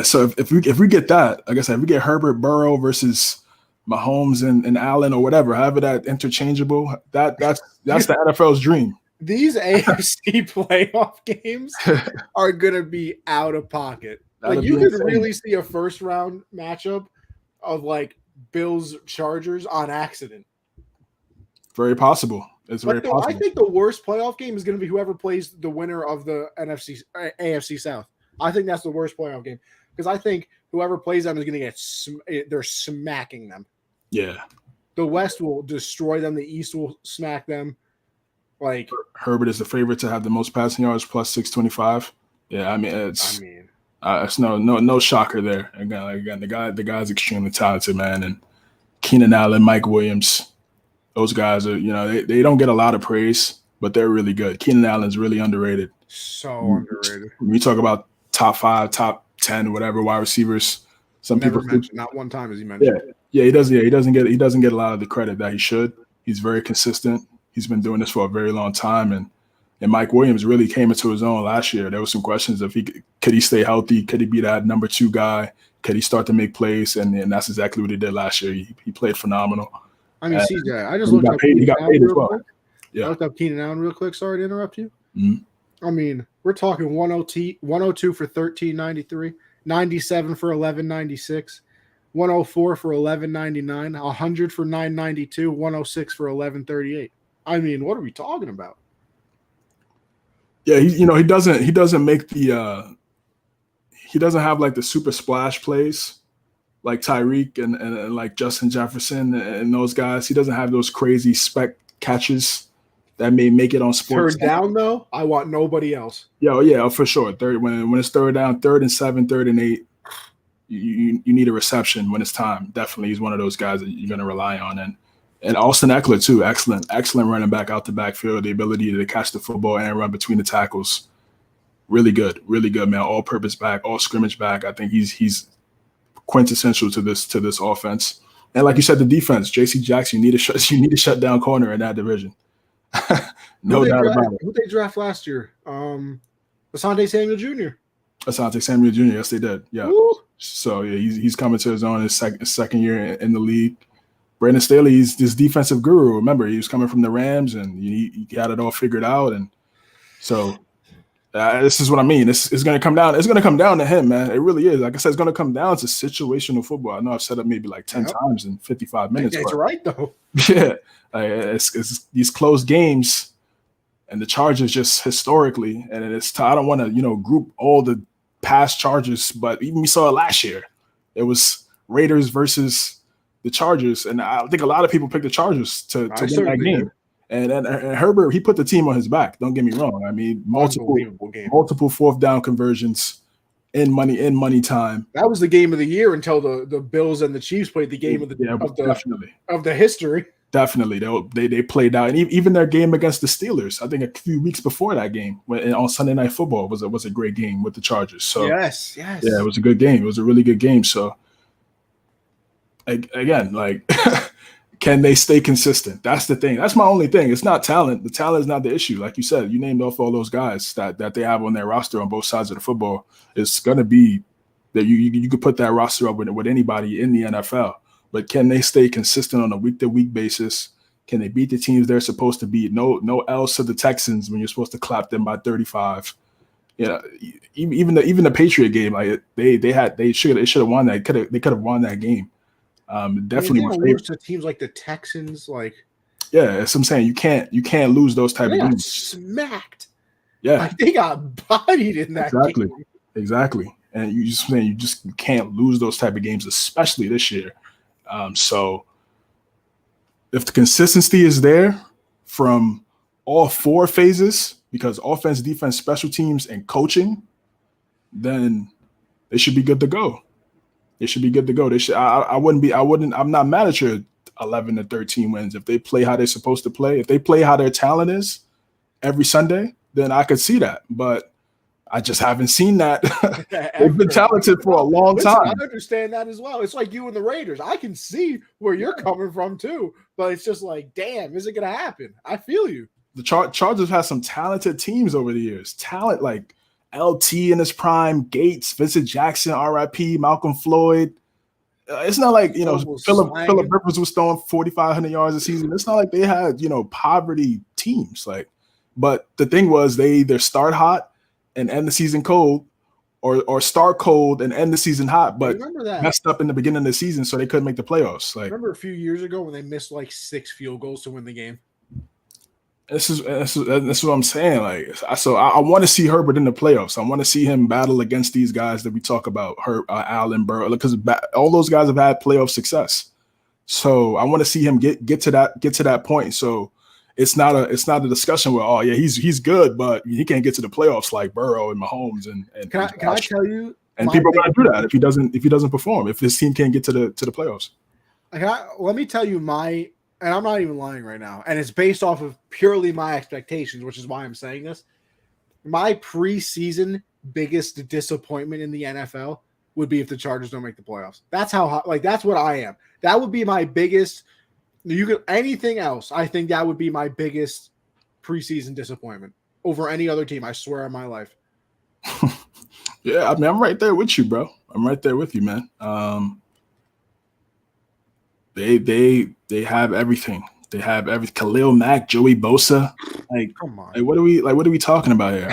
So if we get that, like I said, if we get Herbert, Burrow versus Mahomes and Allen or whatever, however that interchangeable, that's the NFL's dream. These AFC playoff games are gonna be out of pocket. Like, you could really see a first round matchup of like Bills Chargers on accident. Very possible. It's very possible. I think the worst playoff game is going to be whoever plays the winner of the AFC South. I think that's the worst playoff game, because I think whoever plays them is going to they're smacking them. Yeah. The West will destroy them. The East will smack them. Like, Herbert is the favorite to have the most passing yards, plus 625. Yeah, I mean it's no shocker there. Again, the guy's extremely talented, man, and Keenan Allen, Mike Williams. Those guys are, they don't get a lot of praise, but they're really good. Keenan Allen's really underrated. So underrated. When we talk about top 5, top 10, whatever wide receivers, some people mentioned, not one time as he mentioned. Yeah, he doesn't get a lot of the credit that he should. He's very consistent. He's been doing this for a very long time, and Mike Williams really came into his own last year. There were some questions of could he stay healthy? Could he be that number 2 guy? Could he start to make plays? And that's exactly what he did last year. He played phenomenal. I mean, CJ, I just looked up Keenan Allen real quick. Yeah. I looked up Keenan Allen real quick. Sorry to interrupt you. Mm-hmm. I mean, we're talking 102 for 1393, 97 for 1196, 104 for 1199, 100 for 992, 106 for 1138. I mean, what are we talking about? Yeah, he doesn't make the he doesn't have like the super splash plays, like Tyreek and like Justin Jefferson and those guys. He doesn't have those crazy spec catches that may make it on sports. Third down though, I want nobody else. Yeah, for sure. Third when it's third down, 3rd and 7, 3rd and 8, you need a reception when it's time. Definitely, he's one of those guys that you're going to rely on. And Austin Eckler too, excellent running back out the backfield. The ability to catch the football and run between the tackles, really good, man. All-purpose back, all scrimmage back. I think he's quintessential to this offense. And like you said, the defense, J.C. Jackson, you need to shut down corner in that division. No doubt about it. Who they draft last year? Asante Samuel Jr. Asante Samuel Jr. Yes, they did. Yeah. Woo. So yeah, he's coming to his own his second year in the league. Brandon Staley, he's this defensive guru. Remember, he was coming from the Rams, and he had it all figured out. And so this is what I mean. It's going to come down. It's going to come down to him, man. It really is. Like I said, it's going to come down to situational football. I know I've said it maybe like 10 times in 55 minutes. That's right, though. Yeah, it's these close games, and the Chargers just historically, and I don't want to group all the past Chargers, but even we saw it last year. It was Raiders versus the Chargers, and I think a lot of people picked the Chargers to win that game. And Herbert, he put the team on his back. Don't get me wrong. I mean, multiple fourth down conversions in money time. That was the game of the year until the Bills and the Chiefs played the game of the history. Definitely, they played out, and even their game against the Steelers, I think a few weeks before that game, on Sunday Night Football, was a great game with the Chargers. So yes, yeah, it was a good game. It was a really good game. So again, like, can they stay consistent? That's the thing. That's my only thing. It's not talent. The talent is not the issue. Like you said, you named off all those guys that they have on their roster on both sides of the football. It's gonna be that you could put that roster up with anybody in the NFL. But can they stay consistent on a week-to-week basis? Can they beat the teams they're supposed to beat? No L's to the Texans when you're supposed to clap them by 35. Yeah, even the Patriot game, like they should have won that. They could have won that game. Definitely lose to teams like the Texans. Like, yeah, that's what I'm saying. You can't lose those type of games. Smacked. Yeah, like they got bodied in that game. Exactly. And you just can't lose those type of games, especially this year. So if the consistency is there from all 4 phases, because offense, defense, special teams, and coaching, then they should be good to go. I'm not mad at your 11 to 13 wins. If they play how they're supposed to play, if they play how their talent is every Sunday, then I could see that. But I just haven't seen that. They've been talented for a long time. I understand that as well. It's like you and the Raiders. I can see where you're coming from too, but it's just like, damn, is it going to happen? I feel you. The Chargers have some talented teams over the years. Talent like LT in his prime, Gates, Vincent Jackson, RIP, Malcolm Floyd. It's not like, Phillip Rivers was throwing 4,500 yards a season. It's not like they had, poverty teams. Like, but the thing was, they either start hot and end the season cold, or start cold and end the season hot, but messed up in the beginning of the season, so they couldn't make the playoffs. Like, remember a few years ago when they missed like 6 field goals to win the game? This is what I'm saying. Like, so I want to see Herbert in the playoffs. I want to see him battle against these guys that we talk about, Allen, Burrow, because all those guys have had playoff success. So I want to see him get to that point. So it's not a discussion where he's good, but he can't get to the playoffs like Burrow and Mahomes and can I tell you? And people are going to do that if he doesn't perform, if his team can't get to the playoffs. Let me tell you and I'm not even lying right now, and it's based off of purely my expectations, which is why I'm saying this. My preseason biggest disappointment in the NFL would be if the Chargers don't make the playoffs. That's that's what I am. That would be my biggest. Anything else, I think that would be my biggest preseason disappointment over any other team. I swear on my life. Yeah, I mean, I'm right there with you, bro. I'm right there with you, man. They have everything. They have everything. Khalil Mack, Joey Bosa. Like, come on. What are we talking about here?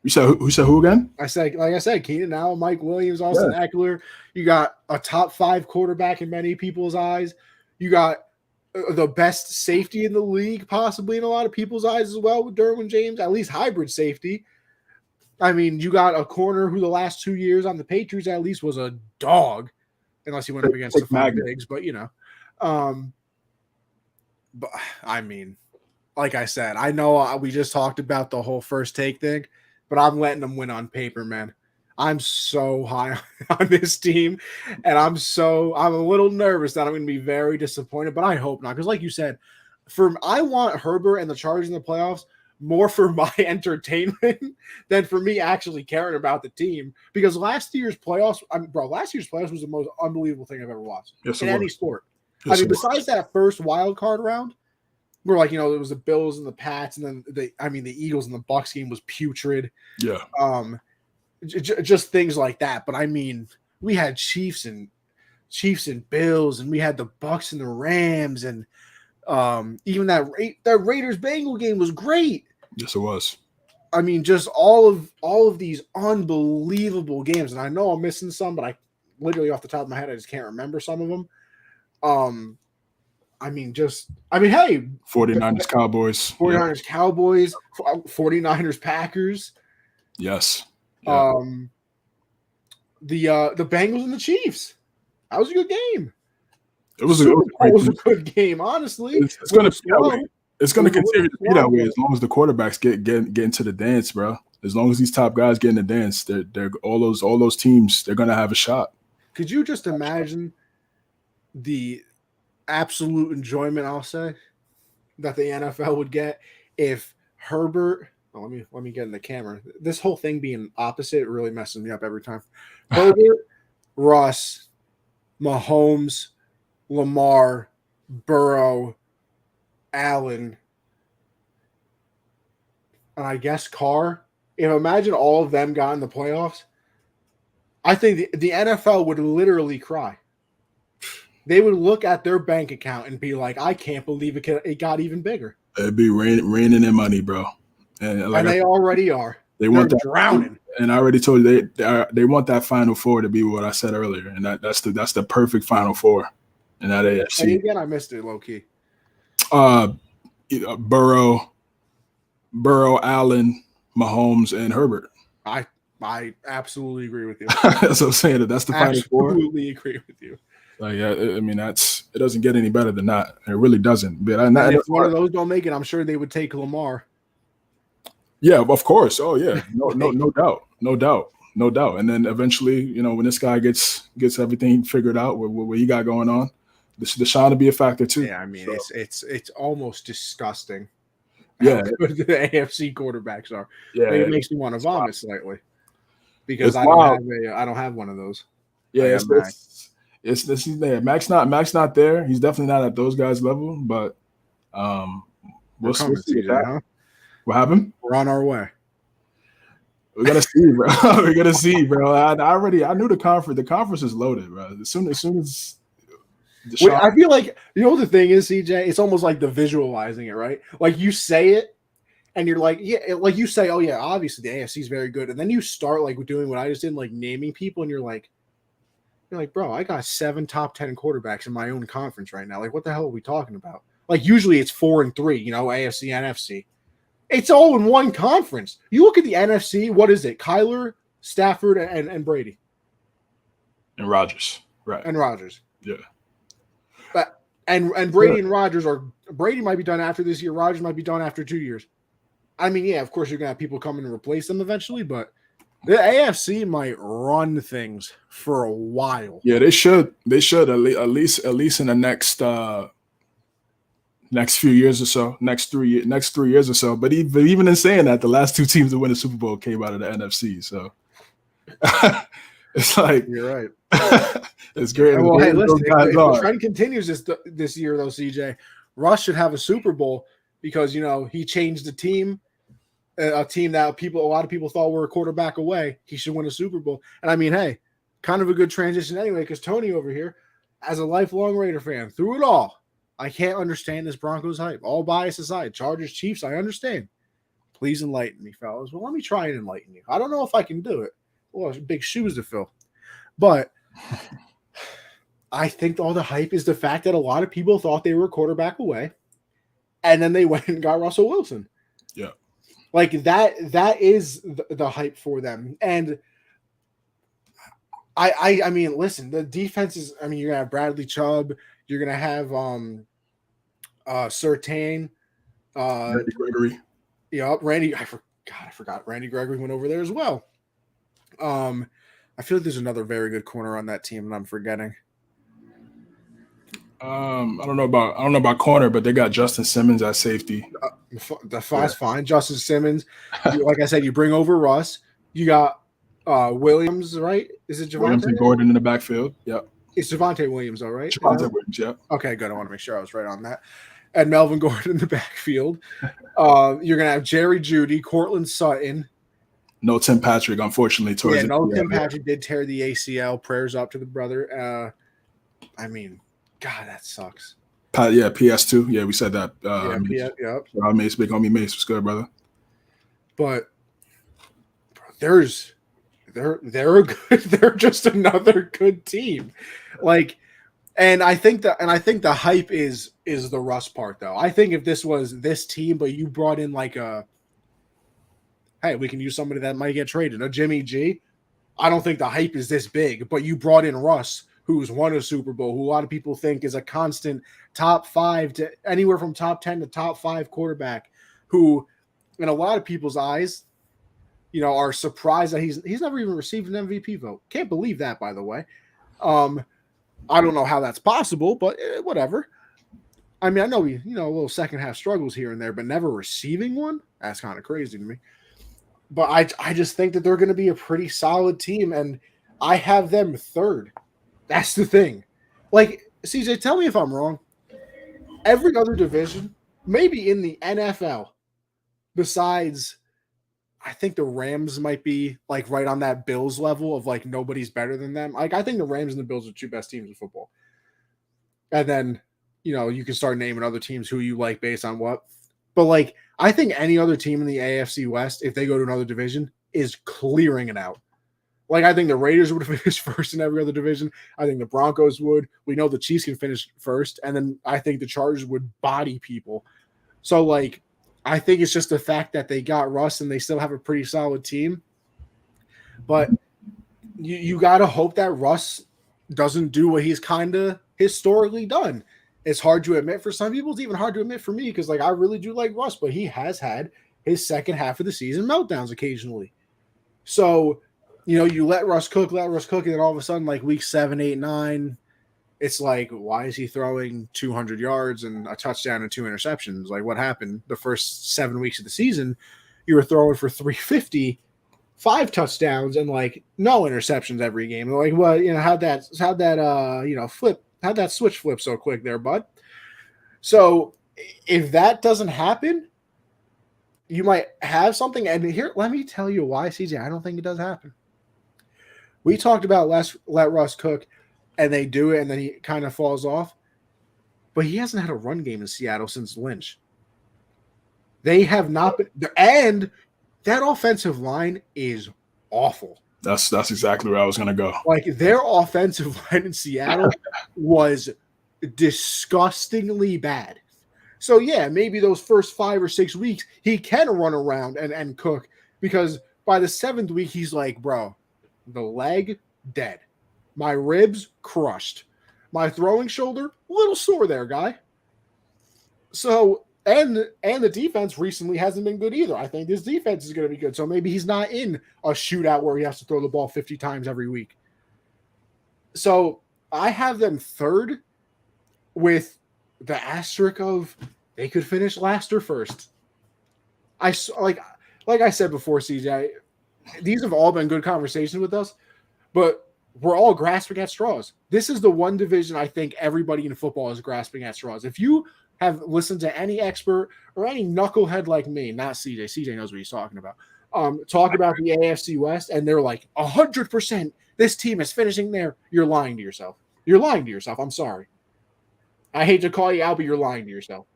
You said who again? I said Keenan Allen, Mike Williams, Austin Eckler. You got a top 5 quarterback in many people's eyes. You got the best safety in the league, possibly in a lot of people's eyes as well, with Derwin James, at least hybrid safety. I mean, you got a corner who the last 2 years on the Patriots at least was a dog, unless he went up against Stephon Diggs. But but I mean, like I said, I know we just talked about the whole first take thing, but I'm letting them win on paper, man. I'm so high on this team, and I'm a little nervous that I'm going to be very disappointed, but I hope not. Because like you said, I want Herbert and the Chargers in the playoffs more for my entertainment than for me actually caring about the team. Because last year's playoffs was the most unbelievable thing I've ever watched in any sport. I mean, besides that first wild card round, where it was the Bills and the Pats, and then the Eagles and the Bucs game was putrid. Yeah. Just things like that. But I mean, we had Chiefs and Bills, and we had the Bucs and the Rams, and even that Raiders Bengal game was great. Yes, it was. I mean, just all of these unbelievable games, and I know I'm missing some, but I literally off the top of my head, I just can't remember some of them. Hey, 49ers Cowboys. 49ers Cowboys, 49ers Packers. Yes. Yeah. The Bengals and the Chiefs. That was a good game. It was a good game, honestly. It's going to be that way. It's going to continue to be that way as long as the quarterbacks get into the dance, bro. As long as these top guys get in the dance, they're all those teams, they're going to have a shot. Could you just imagine the absolute enjoyment, I'll say, that the NFL would get if Herbert – let me get in the camera. This whole thing being opposite really messes me up every time. Herbert, Russ, Mahomes, Lamar, Burrow, Allen, and I guess Carr. Imagine all of them got in the playoffs. I think the NFL would literally cry. They would look at their bank account and be like, I can't believe it got even bigger. It'd be raining in money, bro. And they already are. They're drowning. And I already told you they want that Final Four to be what I said earlier, and that's the perfect Final Four in that AFC. And again, I missed it low key. Burrow, Allen, Mahomes, and Herbert. I absolutely agree with you. That's what I'm saying. That's the Final Four. Absolutely agree with you. I mean, it doesn't get any better than that. It really doesn't. But if one of those don't make it, I'm sure they would take Lamar. Yeah, of course. Oh, yeah. No doubt. And then eventually, when this guy gets everything figured out, what he got going on, Deshaun to be a factor too. Yeah, I mean, so. it's almost disgusting. Yeah, how good the AFC quarterbacks are. Yeah, it makes me want to vomit slightly because I don't have one of those. Yeah, it's there. Mac's not there. He's definitely not at those guys' level, but we'll see that. Huh? What happened? We're on our way. We're gonna see, bro. We're gonna see, bro. I knew the conference. The conference is loaded, bro. As soon as I feel like the thing is, CJ, it's almost like the visualizing it, right? Like you say it, and you're like, yeah, like you say, oh yeah, obviously the AFC is very good, and then you start like doing what I just did, like naming people, and you're like, bro, I got 7 top 10 quarterbacks in my own conference right now. Like, what the hell are we talking about? Like, usually it's 4 and 3, AFC, NFC. It's all in one conference. You look at the NFC, what is it? Kyler, Stafford, and Brady. And Rodgers. Right. And Rodgers. Yeah. But and Brady and Rodgers Brady might be done after this year. Rodgers might be done after 2 years. I mean, yeah, of course you're gonna have people come in and replace them eventually, but the AFC might run things for a while. Yeah, they should. They should at least in the next few years or so, next 3 years or so. But even in saying that, the last 2 teams to win the Super Bowl came out of the NFC. So it's like you're right. It's great. Well, hey, listen, if the trend continues this year, though, CJ, Russ should have a Super Bowl because he changed the team, a team that a lot of people thought were a quarterback away. He should win a Super Bowl. And I mean, hey, kind of a good transition anyway, because Tony over here, as a lifelong Raider fan, through it all, I can't understand this Broncos hype. All bias aside, Chargers, Chiefs, I understand. Please enlighten me, fellas. Well, let me try and enlighten you. I don't know if I can do it. Well, big shoes to fill. But I think all the hype is the fact that a lot of people thought they were a quarterback away, and then they went and got Russell Wilson. Yeah. Like that is the hype for them. And I mean, listen, the defense is, I mean, you're gonna have Bradley Chubb, you're gonna have Surtain, Randy Gregory. Yeah, Randy. I forgot Randy Gregory went over there as well. I feel like there's another very good corner on that team, and I'm forgetting. I don't know about corner, but they got Justin Simmons at safety. That's fine. Justin Simmons. Like I said, you bring over Russ. You got Williams, right? Is it Javonte? Williams and Gordon in the backfield. Yep. It's Javonte Williams, all right? Javonte Williams, yep. Okay, good. I want to make sure I was right on that. And Melvin Gordon in the backfield. You're going to have Jerry Jeudy, Cortland Sutton. No Tim Patrick, unfortunately. Tim Patrick did tear the ACL. Prayers up to the brother. I mean, God, that sucks. Yeah, PS2. Yeah, we said that. Yep. Mace, big homie Mace. What's good, brother? But they're a good. They're just another good team. Like, and I think the hype is the Russ part though. I think if this was this team, but you brought in like hey, we can use somebody that might get traded, a Jimmy G. I don't think the hype is this big, but you brought in Russ, who's won a Super Bowl, who a lot of people think is a constant top 5 to anywhere from top 10 to top 5 quarterback, who in a lot of people's eyes, you know, are surprised that he's never even received an MVP vote. Can't believe that, by the way. I don't know how that's possible, but whatever. I mean, I know a little second half struggles here and there, but never receiving one? That's kind of crazy to me. But I just think that they're going to be a pretty solid team, and I have them third. That's the thing. Like, CJ, tell me if I'm wrong. Every other division, maybe in the NFL, besides, I think the Rams might be like right on that Bills level of like nobody's better than them. Like, I think the Rams and the Bills are two best teams in football. And then, you can start naming other teams who you like based on what. But like, I think any other team in the AFC West, if they go to another division, is clearing it out. Like, I think the Raiders would have finished first in every other division. I think the Broncos would. We know the Chiefs can finish first. And then I think the Chargers would body people. So, like, I think it's just the fact that they got Russ and they still have a pretty solid team. But you got to hope that Russ doesn't do what he's kind of historically done. It's hard to admit for some people. It's even hard to admit for me because, like, I really do like Russ, but he has had his second half of the season meltdowns occasionally. So, you let Russ cook, and then all of a sudden, like week 7, 8, 9, it's like, why is he throwing 200 yards and a touchdown and 2 interceptions? Like, what happened the first 7 weeks of the season? You were throwing for 350, 5 touchdowns, and like no interceptions every game. Like, well, how'd that switch flip so quick there, bud? So if that doesn't happen, you might have something. And here, let me tell you why, CJ, I don't think it does happen. We talked about let Russ cook, and they do it, and then he kind of falls off. But he hasn't had a run game in Seattle since Lynch. They have not been – and that offensive line is awful. That's exactly where I was going to go. Like, their offensive line in Seattle was disgustingly bad. So, yeah, maybe those first 5 or 6 weeks, he can run around and cook, because by the 7th week, he's like, bro, the leg, dead. My ribs, crushed. My throwing shoulder, a little sore there, guy. So, and the defense recently hasn't been good either. I think this defense is going to be good. So maybe he's not in a shootout where he has to throw the ball 50 times every week. So I have them third with the asterisk of they could finish last or first. Like I said before, CJ, these have all been good conversations with us, but we're all grasping at straws. This is the one division I think everybody in football is grasping at straws. If you have listened to any expert or any knucklehead like me, not CJ. CJ knows what he's talking about. Talk about the AFC West, and they're like 100%. This team is finishing there. You're lying to yourself. You're lying to yourself. I'm sorry. I hate to call you out, but you're lying to yourself.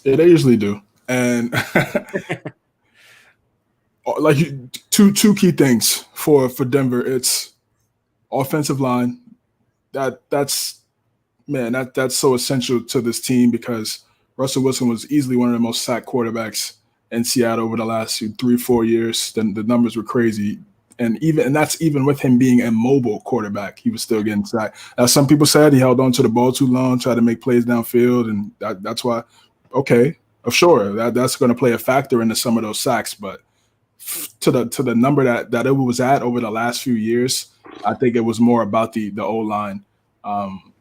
Yeah, they usually do. And like two key things for Denver. It's offensive line. That's so essential to this team because Russell Wilson was easily one of the most sacked quarterbacks in Seattle over the last 3-4 years. Then the numbers were crazy. And that's even with him being a mobile quarterback, he was still getting sacked. As some people said, he held on to the ball too long, tried to make plays downfield, and that's why. Okay, sure, that's going to play a factor into some of those sacks, but to the number that it was at over the last few years, I think it was more about the O-line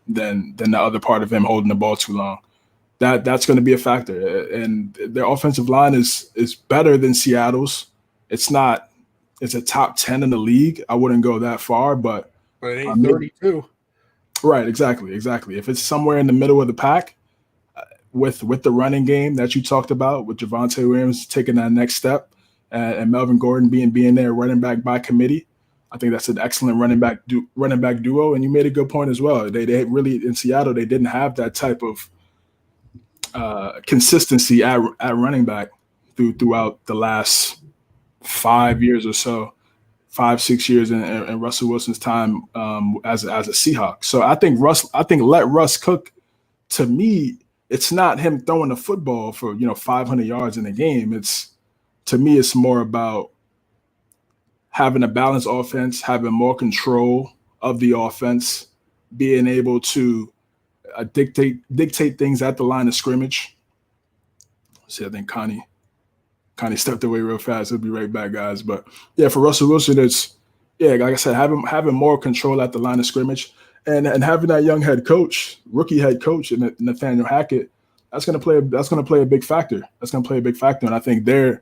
than the other part of him holding the ball too long. That's going to be a factor, and their offensive line is better than Seattle's. It's not. It's a top 10 in the league. I wouldn't go that far, but it ain't 32. Right, exactly. If it's somewhere in the middle of the pack, with the running game that you talked about, with Javonte Williams taking that next step, and Melvin Gordon being there running back by committee, I think that's an excellent running back duo. And you made a good point as well. They really, in Seattle, they didn't have that type of consistency at running back throughout the last 5 years or so, 5-6 years in Russell Wilson's time as a Seahawk. So I think let Russ cook. To me, it's not him throwing the football for 500 yards in a game. To me, it's more about having a balanced offense, having more control of the offense, being able to dictate things at the line of scrimmage. See, I think Connie stepped away real fast. He'll be right back, guys. But yeah, for Russell Wilson, like I said, having more control at the line of scrimmage and having that young rookie head coach, and Nathaniel Hackett, that's gonna play a big factor. And I think their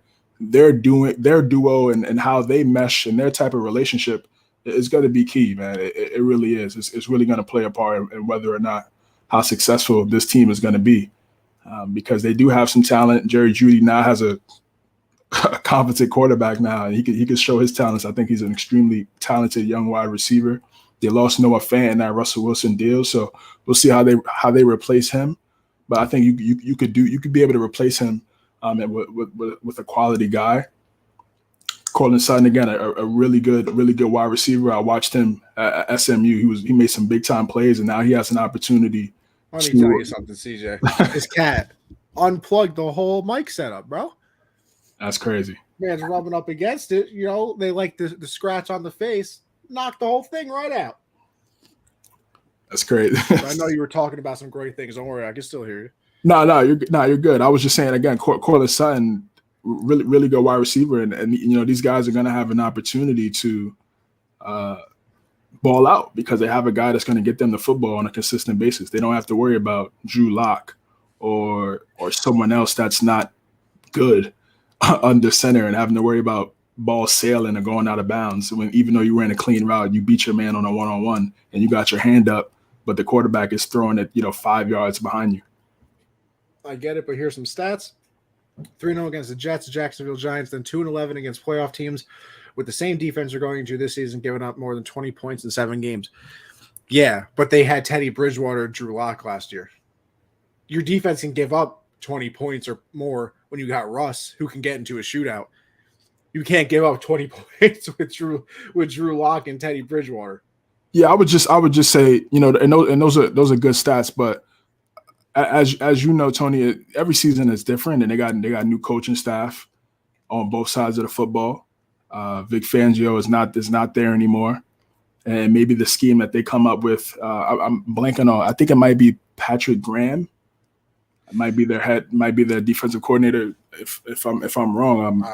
duo and how they mesh and their type of relationship is going to be key, man. It really is. It's really going to play a part in whether or not how successful this team is going to be, because they do have some talent. Jerry Jeudy now has a competent quarterback now, and he could show his talents. I think he's an extremely talented young wide receiver. They lost Noah Fant in that Russell Wilson deal, so we'll see how they replace him. But I think you could be able to replace him with a quality guy. Cortland Sutton, again, a really good wide receiver. I watched him at SMU. He made some big time plays, and now he has an opportunity. Let me tell you something, CJ. This cat unplugged the whole mic setup, bro. That's crazy. Man's rubbing up against it. They like the scratch on the face, knocked the whole thing right out. That's great. I know you were talking about some great things. Don't worry, I can still hear you. No, you're good. I was just saying again, Cortland Sutton, really good wide receiver, and these guys are going to have an opportunity to ball out because they have a guy that's going to get them the football on a consistent basis. They don't have to worry about Drew Lock or someone else that's not good under center and having to worry about ball sailing or going out of bounds. Even though you ran a clean route, you beat your man on a one-on-one and you got your hand up, but the quarterback is throwing it 5 yards behind you. I get it, but here's some stats. 3-0 against the Jets, Jacksonville Giants, then 2-11 against playoff teams with the same defense they're going into this season, giving up more than 20 points in 7 games. Yeah, but they had Teddy Bridgewater and Drew Lock last year. Your defense can give up 20 points or more when you got Russ, who can get into a shootout. You can't give up 20 points with Drew Lock and Teddy Bridgewater. Yeah, I would just say, and those are good stats, but as you know, Tony, every season is different, and they got new coaching staff on both sides of the football. Vic Fangio is not there anymore, and maybe the scheme that they come up with, I'm blanking on. I think it might be Patrick Graham. It might be their defensive coordinator. If I'm wrong,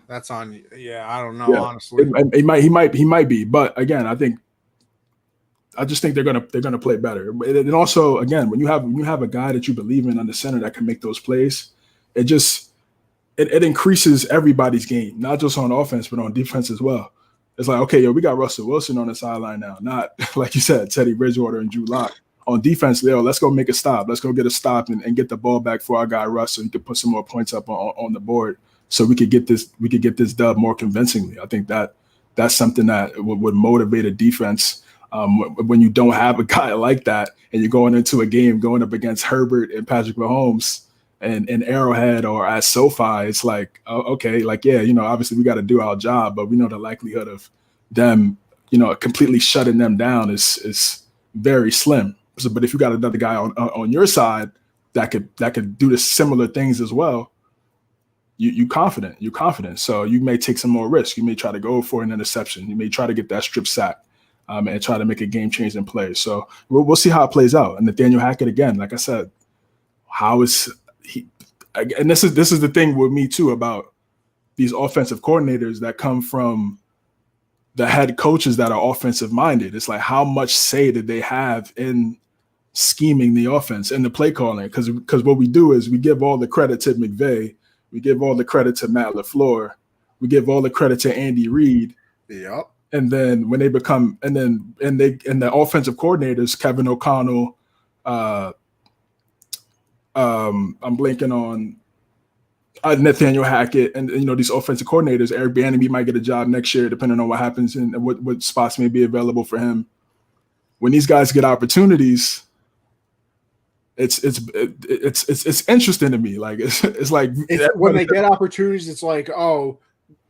that's on. Yeah, I don't know. Yeah, honestly, he might be, but again, I just think they're gonna play better. And also, again, when you have a guy that you believe in under center that can make those plays, it increases everybody's game, not just on offense but on defense as well. It's like, okay, we got Russell Wilson on the sideline now, not like you said, Teddy Bridgewater and Drew Lock. On defense, let's go make a stop. Let's go get a stop and get the ball back for our guy Russ, so he could put some more points up on the board, so we could get this dub more convincingly. I think that's something that would motivate a defense. When you don't have a guy like that and you're going into a game going up against Herbert and Patrick Mahomes and Arrowhead or at SoFi, it's like, okay, obviously we got to do our job, but we know the likelihood of them, completely shutting them down is very slim. So, but if you got another guy on your side that could do the similar things as well, you confident. You're confident. So you may take some more risk. You may try to go for an interception. You may try to get that strip sack and try to make a game-changing play. So we'll see how it plays out. And Nathaniel Hackett, again, like I said, how is he – and this is the thing with me too about these offensive coordinators that come from the head coaches that are offensive-minded. It's like how much say did they have in scheming the offense and the play calling? Because what we do is we give all the credit to McVay. We give all the credit to Matt LaFleur. We give all the credit to Andy Reid. Yep. And then when they become, and the offensive coordinators, Kevin O'Connell, I'm blanking on Nathaniel Hackett, and these offensive coordinators. Eric Bieniemy might get a job next year, depending on what happens and what spots may be available for him. When these guys get opportunities, it's interesting to me. Like it's like when they get opportunities, it's like, oh,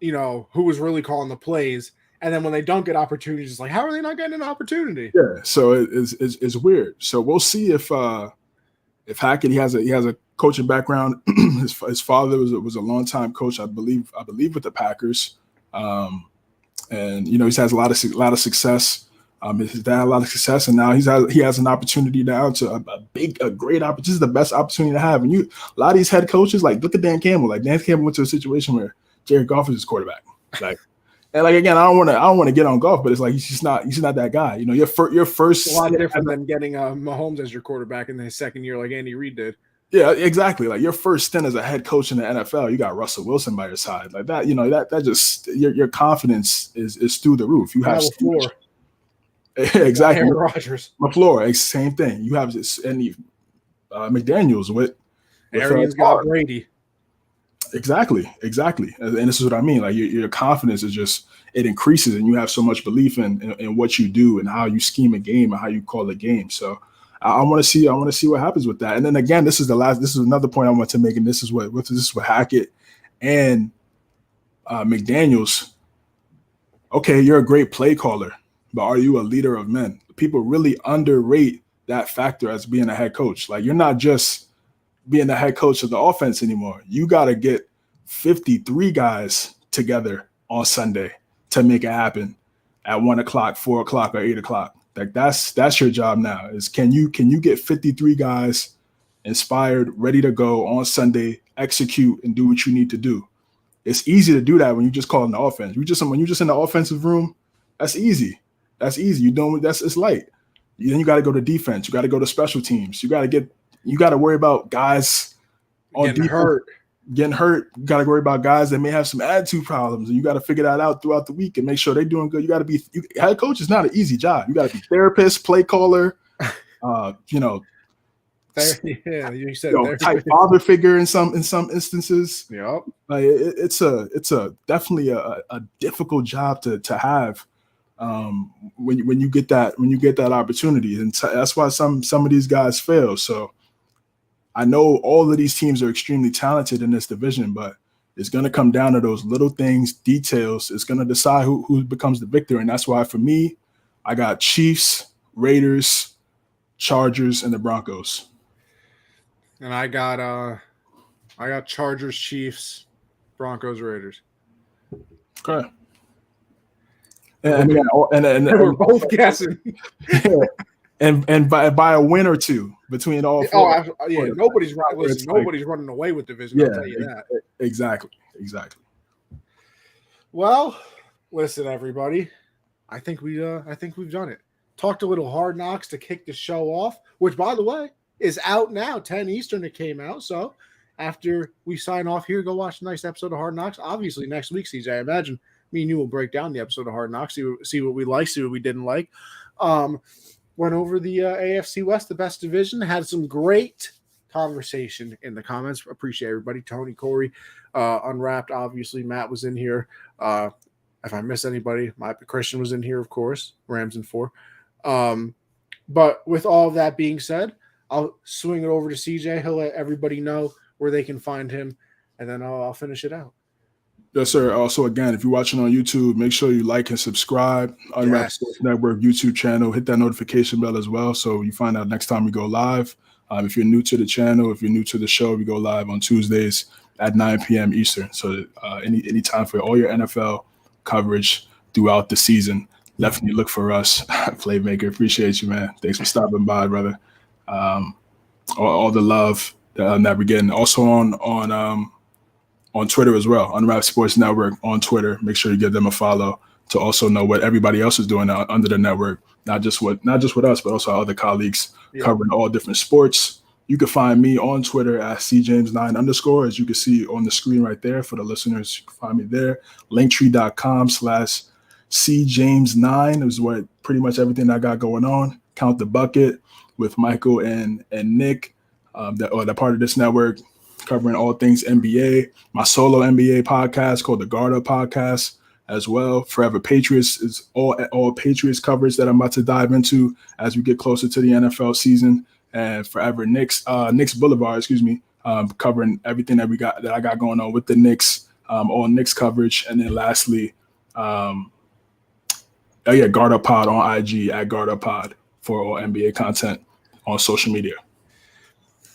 who was really calling the plays. And then when they don't get opportunities, it's like, how are they not getting an opportunity? Yeah, so it's weird. So we'll see if Hackett he has a coaching background. his father was a longtime coach, I believe with the Packers, and he's has a lot of success. His dad had a lot of success, and now he has an opportunity now to a great opportunity. This is the best opportunity to have. And a lot of these head coaches, like look at Dan Campbell. Like Dan Campbell went to a situation where Jared Goff is his quarterback. Like. And like again, I don't want to get on Goff, but it's like he's not that guy. Your first a lot different than getting Mahomes as your quarterback in his second year, like Andy Reid did. Yeah, exactly. Like your first stint as a head coach in the NFL, you got Russell Wilson by your side, like that. That just your confidence is through the roof. You have LaFleur. Exactly. Aaron Rodgers, LaFleur, same thing. You have this and McDaniels with Arians got Brady. Exactly. And this is what I mean. Like your confidence is just, it increases and you have so much belief in what you do and how you scheme a game and how you call a game. So I want to see what happens with that. And then again, this is another point I want to make. And this is what Hackett and McDaniels. Okay, you're a great play caller, but are you a leader of men? People really underrate that factor as being a head coach. Like you're not just being the head coach of the offense anymore. You got to get 53 guys together on Sunday to make it happen at 1:00, 4:00, or 8:00. Like that's your job now. Is can you get 53 guys inspired, ready to go on Sunday, execute and do what you need to do. It's easy to do that when you just call in the offense. When you're just in the offensive room, that's easy. You're doing it's light. Then you got to go to defense. You got to go to special teams. You got to worry about guys getting hurt. You got to worry about guys that may have some attitude problems, and you got to figure that out throughout the week and make sure they're doing good. You got to be head coach is not an easy job. You got to be therapist, play caller, you said type father figure in some instances. Yep. Like it's a definitely a difficult job to have when you get that opportunity, and that's why some of these guys fail. So I know all of these teams are extremely talented in this division, but it's going to come down to those little things, details. It's going to decide who becomes the victor, and that's why for me, I got Chiefs, Raiders, Chargers, and the Broncos. And I got Chargers, Chiefs, Broncos, Raiders. Okay. And we're both guessing. And by a win or two between all four. Oh, yeah. Nobody's running away with division. Yeah, I'll tell you that. Exactly. Well, listen, everybody. I think we've done it. Talked a little Hard Knocks to kick the show off, which, by the way, is out now. 10 Eastern it came out. So after we sign off here, go watch a nice episode of Hard Knocks. Obviously, next week, CJ, I imagine me and you will break down the episode of Hard Knocks, see what we like, see what we didn't like. Went over the AFC West, the best division, had some great conversation in the comments. Appreciate everybody. Tony, Corey, Unwrapped, obviously. Matt was in here. If I miss anybody, Christian was in here, of course. Rams in 4. But with all of that being said, I'll swing it over to CJ. He'll let everybody know where they can find him, and then I'll finish it out. Yes, sir. Also, again, if you're watching on YouTube, make sure you like and subscribe. Unwrapped Sports Network YouTube channel. Hit that notification bell as well so you find out next time we go live. If you're new to the channel, if you're new to the show, we go live on Tuesdays at 9 p.m. Eastern. So any time for all your NFL coverage throughout the season, definitely look for us. Playmaker, appreciate you, man. Thanks for stopping by, brother. All the love that we're getting. Also on Twitter as well, Unwrapped Sports Network on Twitter. Make sure you give them a follow to also know what everybody else is doing under the network. Not just with us, but also our other colleagues covering all different sports. You can find me on Twitter at cjames9_, as you can see on the screen right there for the listeners. You can find me there. Linktree.com/cjames9 is what pretty much everything I got going on. Count the Bucket with Michael and Nick, that part of this network, covering all things NBA. My solo NBA podcast called the Guard Up Podcast as well. Forever Patriots is all Patriots coverage that I'm about to dive into as we get closer to the NFL season. And Forever Knicks Boulevard, covering everything that I got going on with the Knicks, all Knicks coverage. And then lastly, Guard Up Pod on IG at Guard Up Pod for all NBA content on social media.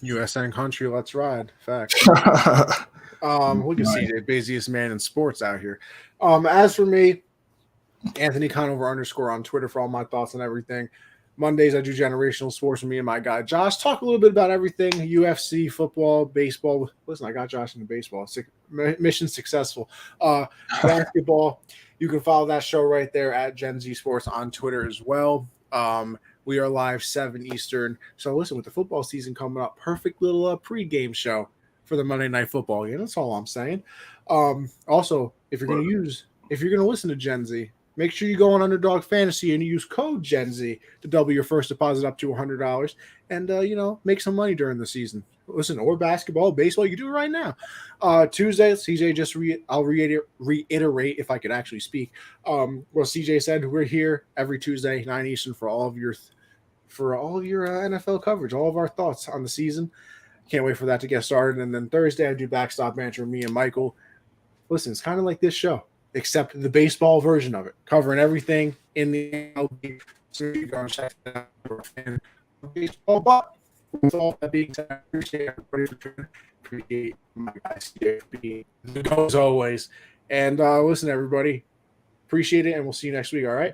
USN country, let's ride. Fact. Look at CJ, busiest man in sports out here. As for me, Anthony Conover _ on Twitter for all my thoughts on everything. Mondays, I do generational sports with me and my guy Josh. Talk a little bit about everything: UFC, football, baseball. Listen, I got Josh into baseball. Mission successful. Basketball. You can follow that show right there at Gen Z Sports on Twitter as well. We are live 7 Eastern. So listen, with the football season coming up, perfect little pregame show for the Monday Night Football game. That's all I'm saying. Also, if you're going to listen to Gen Z, make sure you go on Underdog Fantasy and you use code Gen Z to double your first deposit up to $100 and make some money during the season. Listen, or basketball, baseball, you can do it right now. Tuesday, CJ I'll reiterate if I could actually speak. Well, CJ said we're here every Tuesday, 9 Eastern for all of your NFL coverage, all of our thoughts on the season. Can't wait for that to get started. And then Thursday, I do Backstop Banter with me and Michael. Listen, it's kind of like this show, except the baseball version of it, covering everything in the MLB. So you go and check that out. Baseball, but with all that being said, I appreciate everybody for tuning in. Appreciate my guys here for being the go as always. And listen, everybody, appreciate it, and we'll see you next week. All right.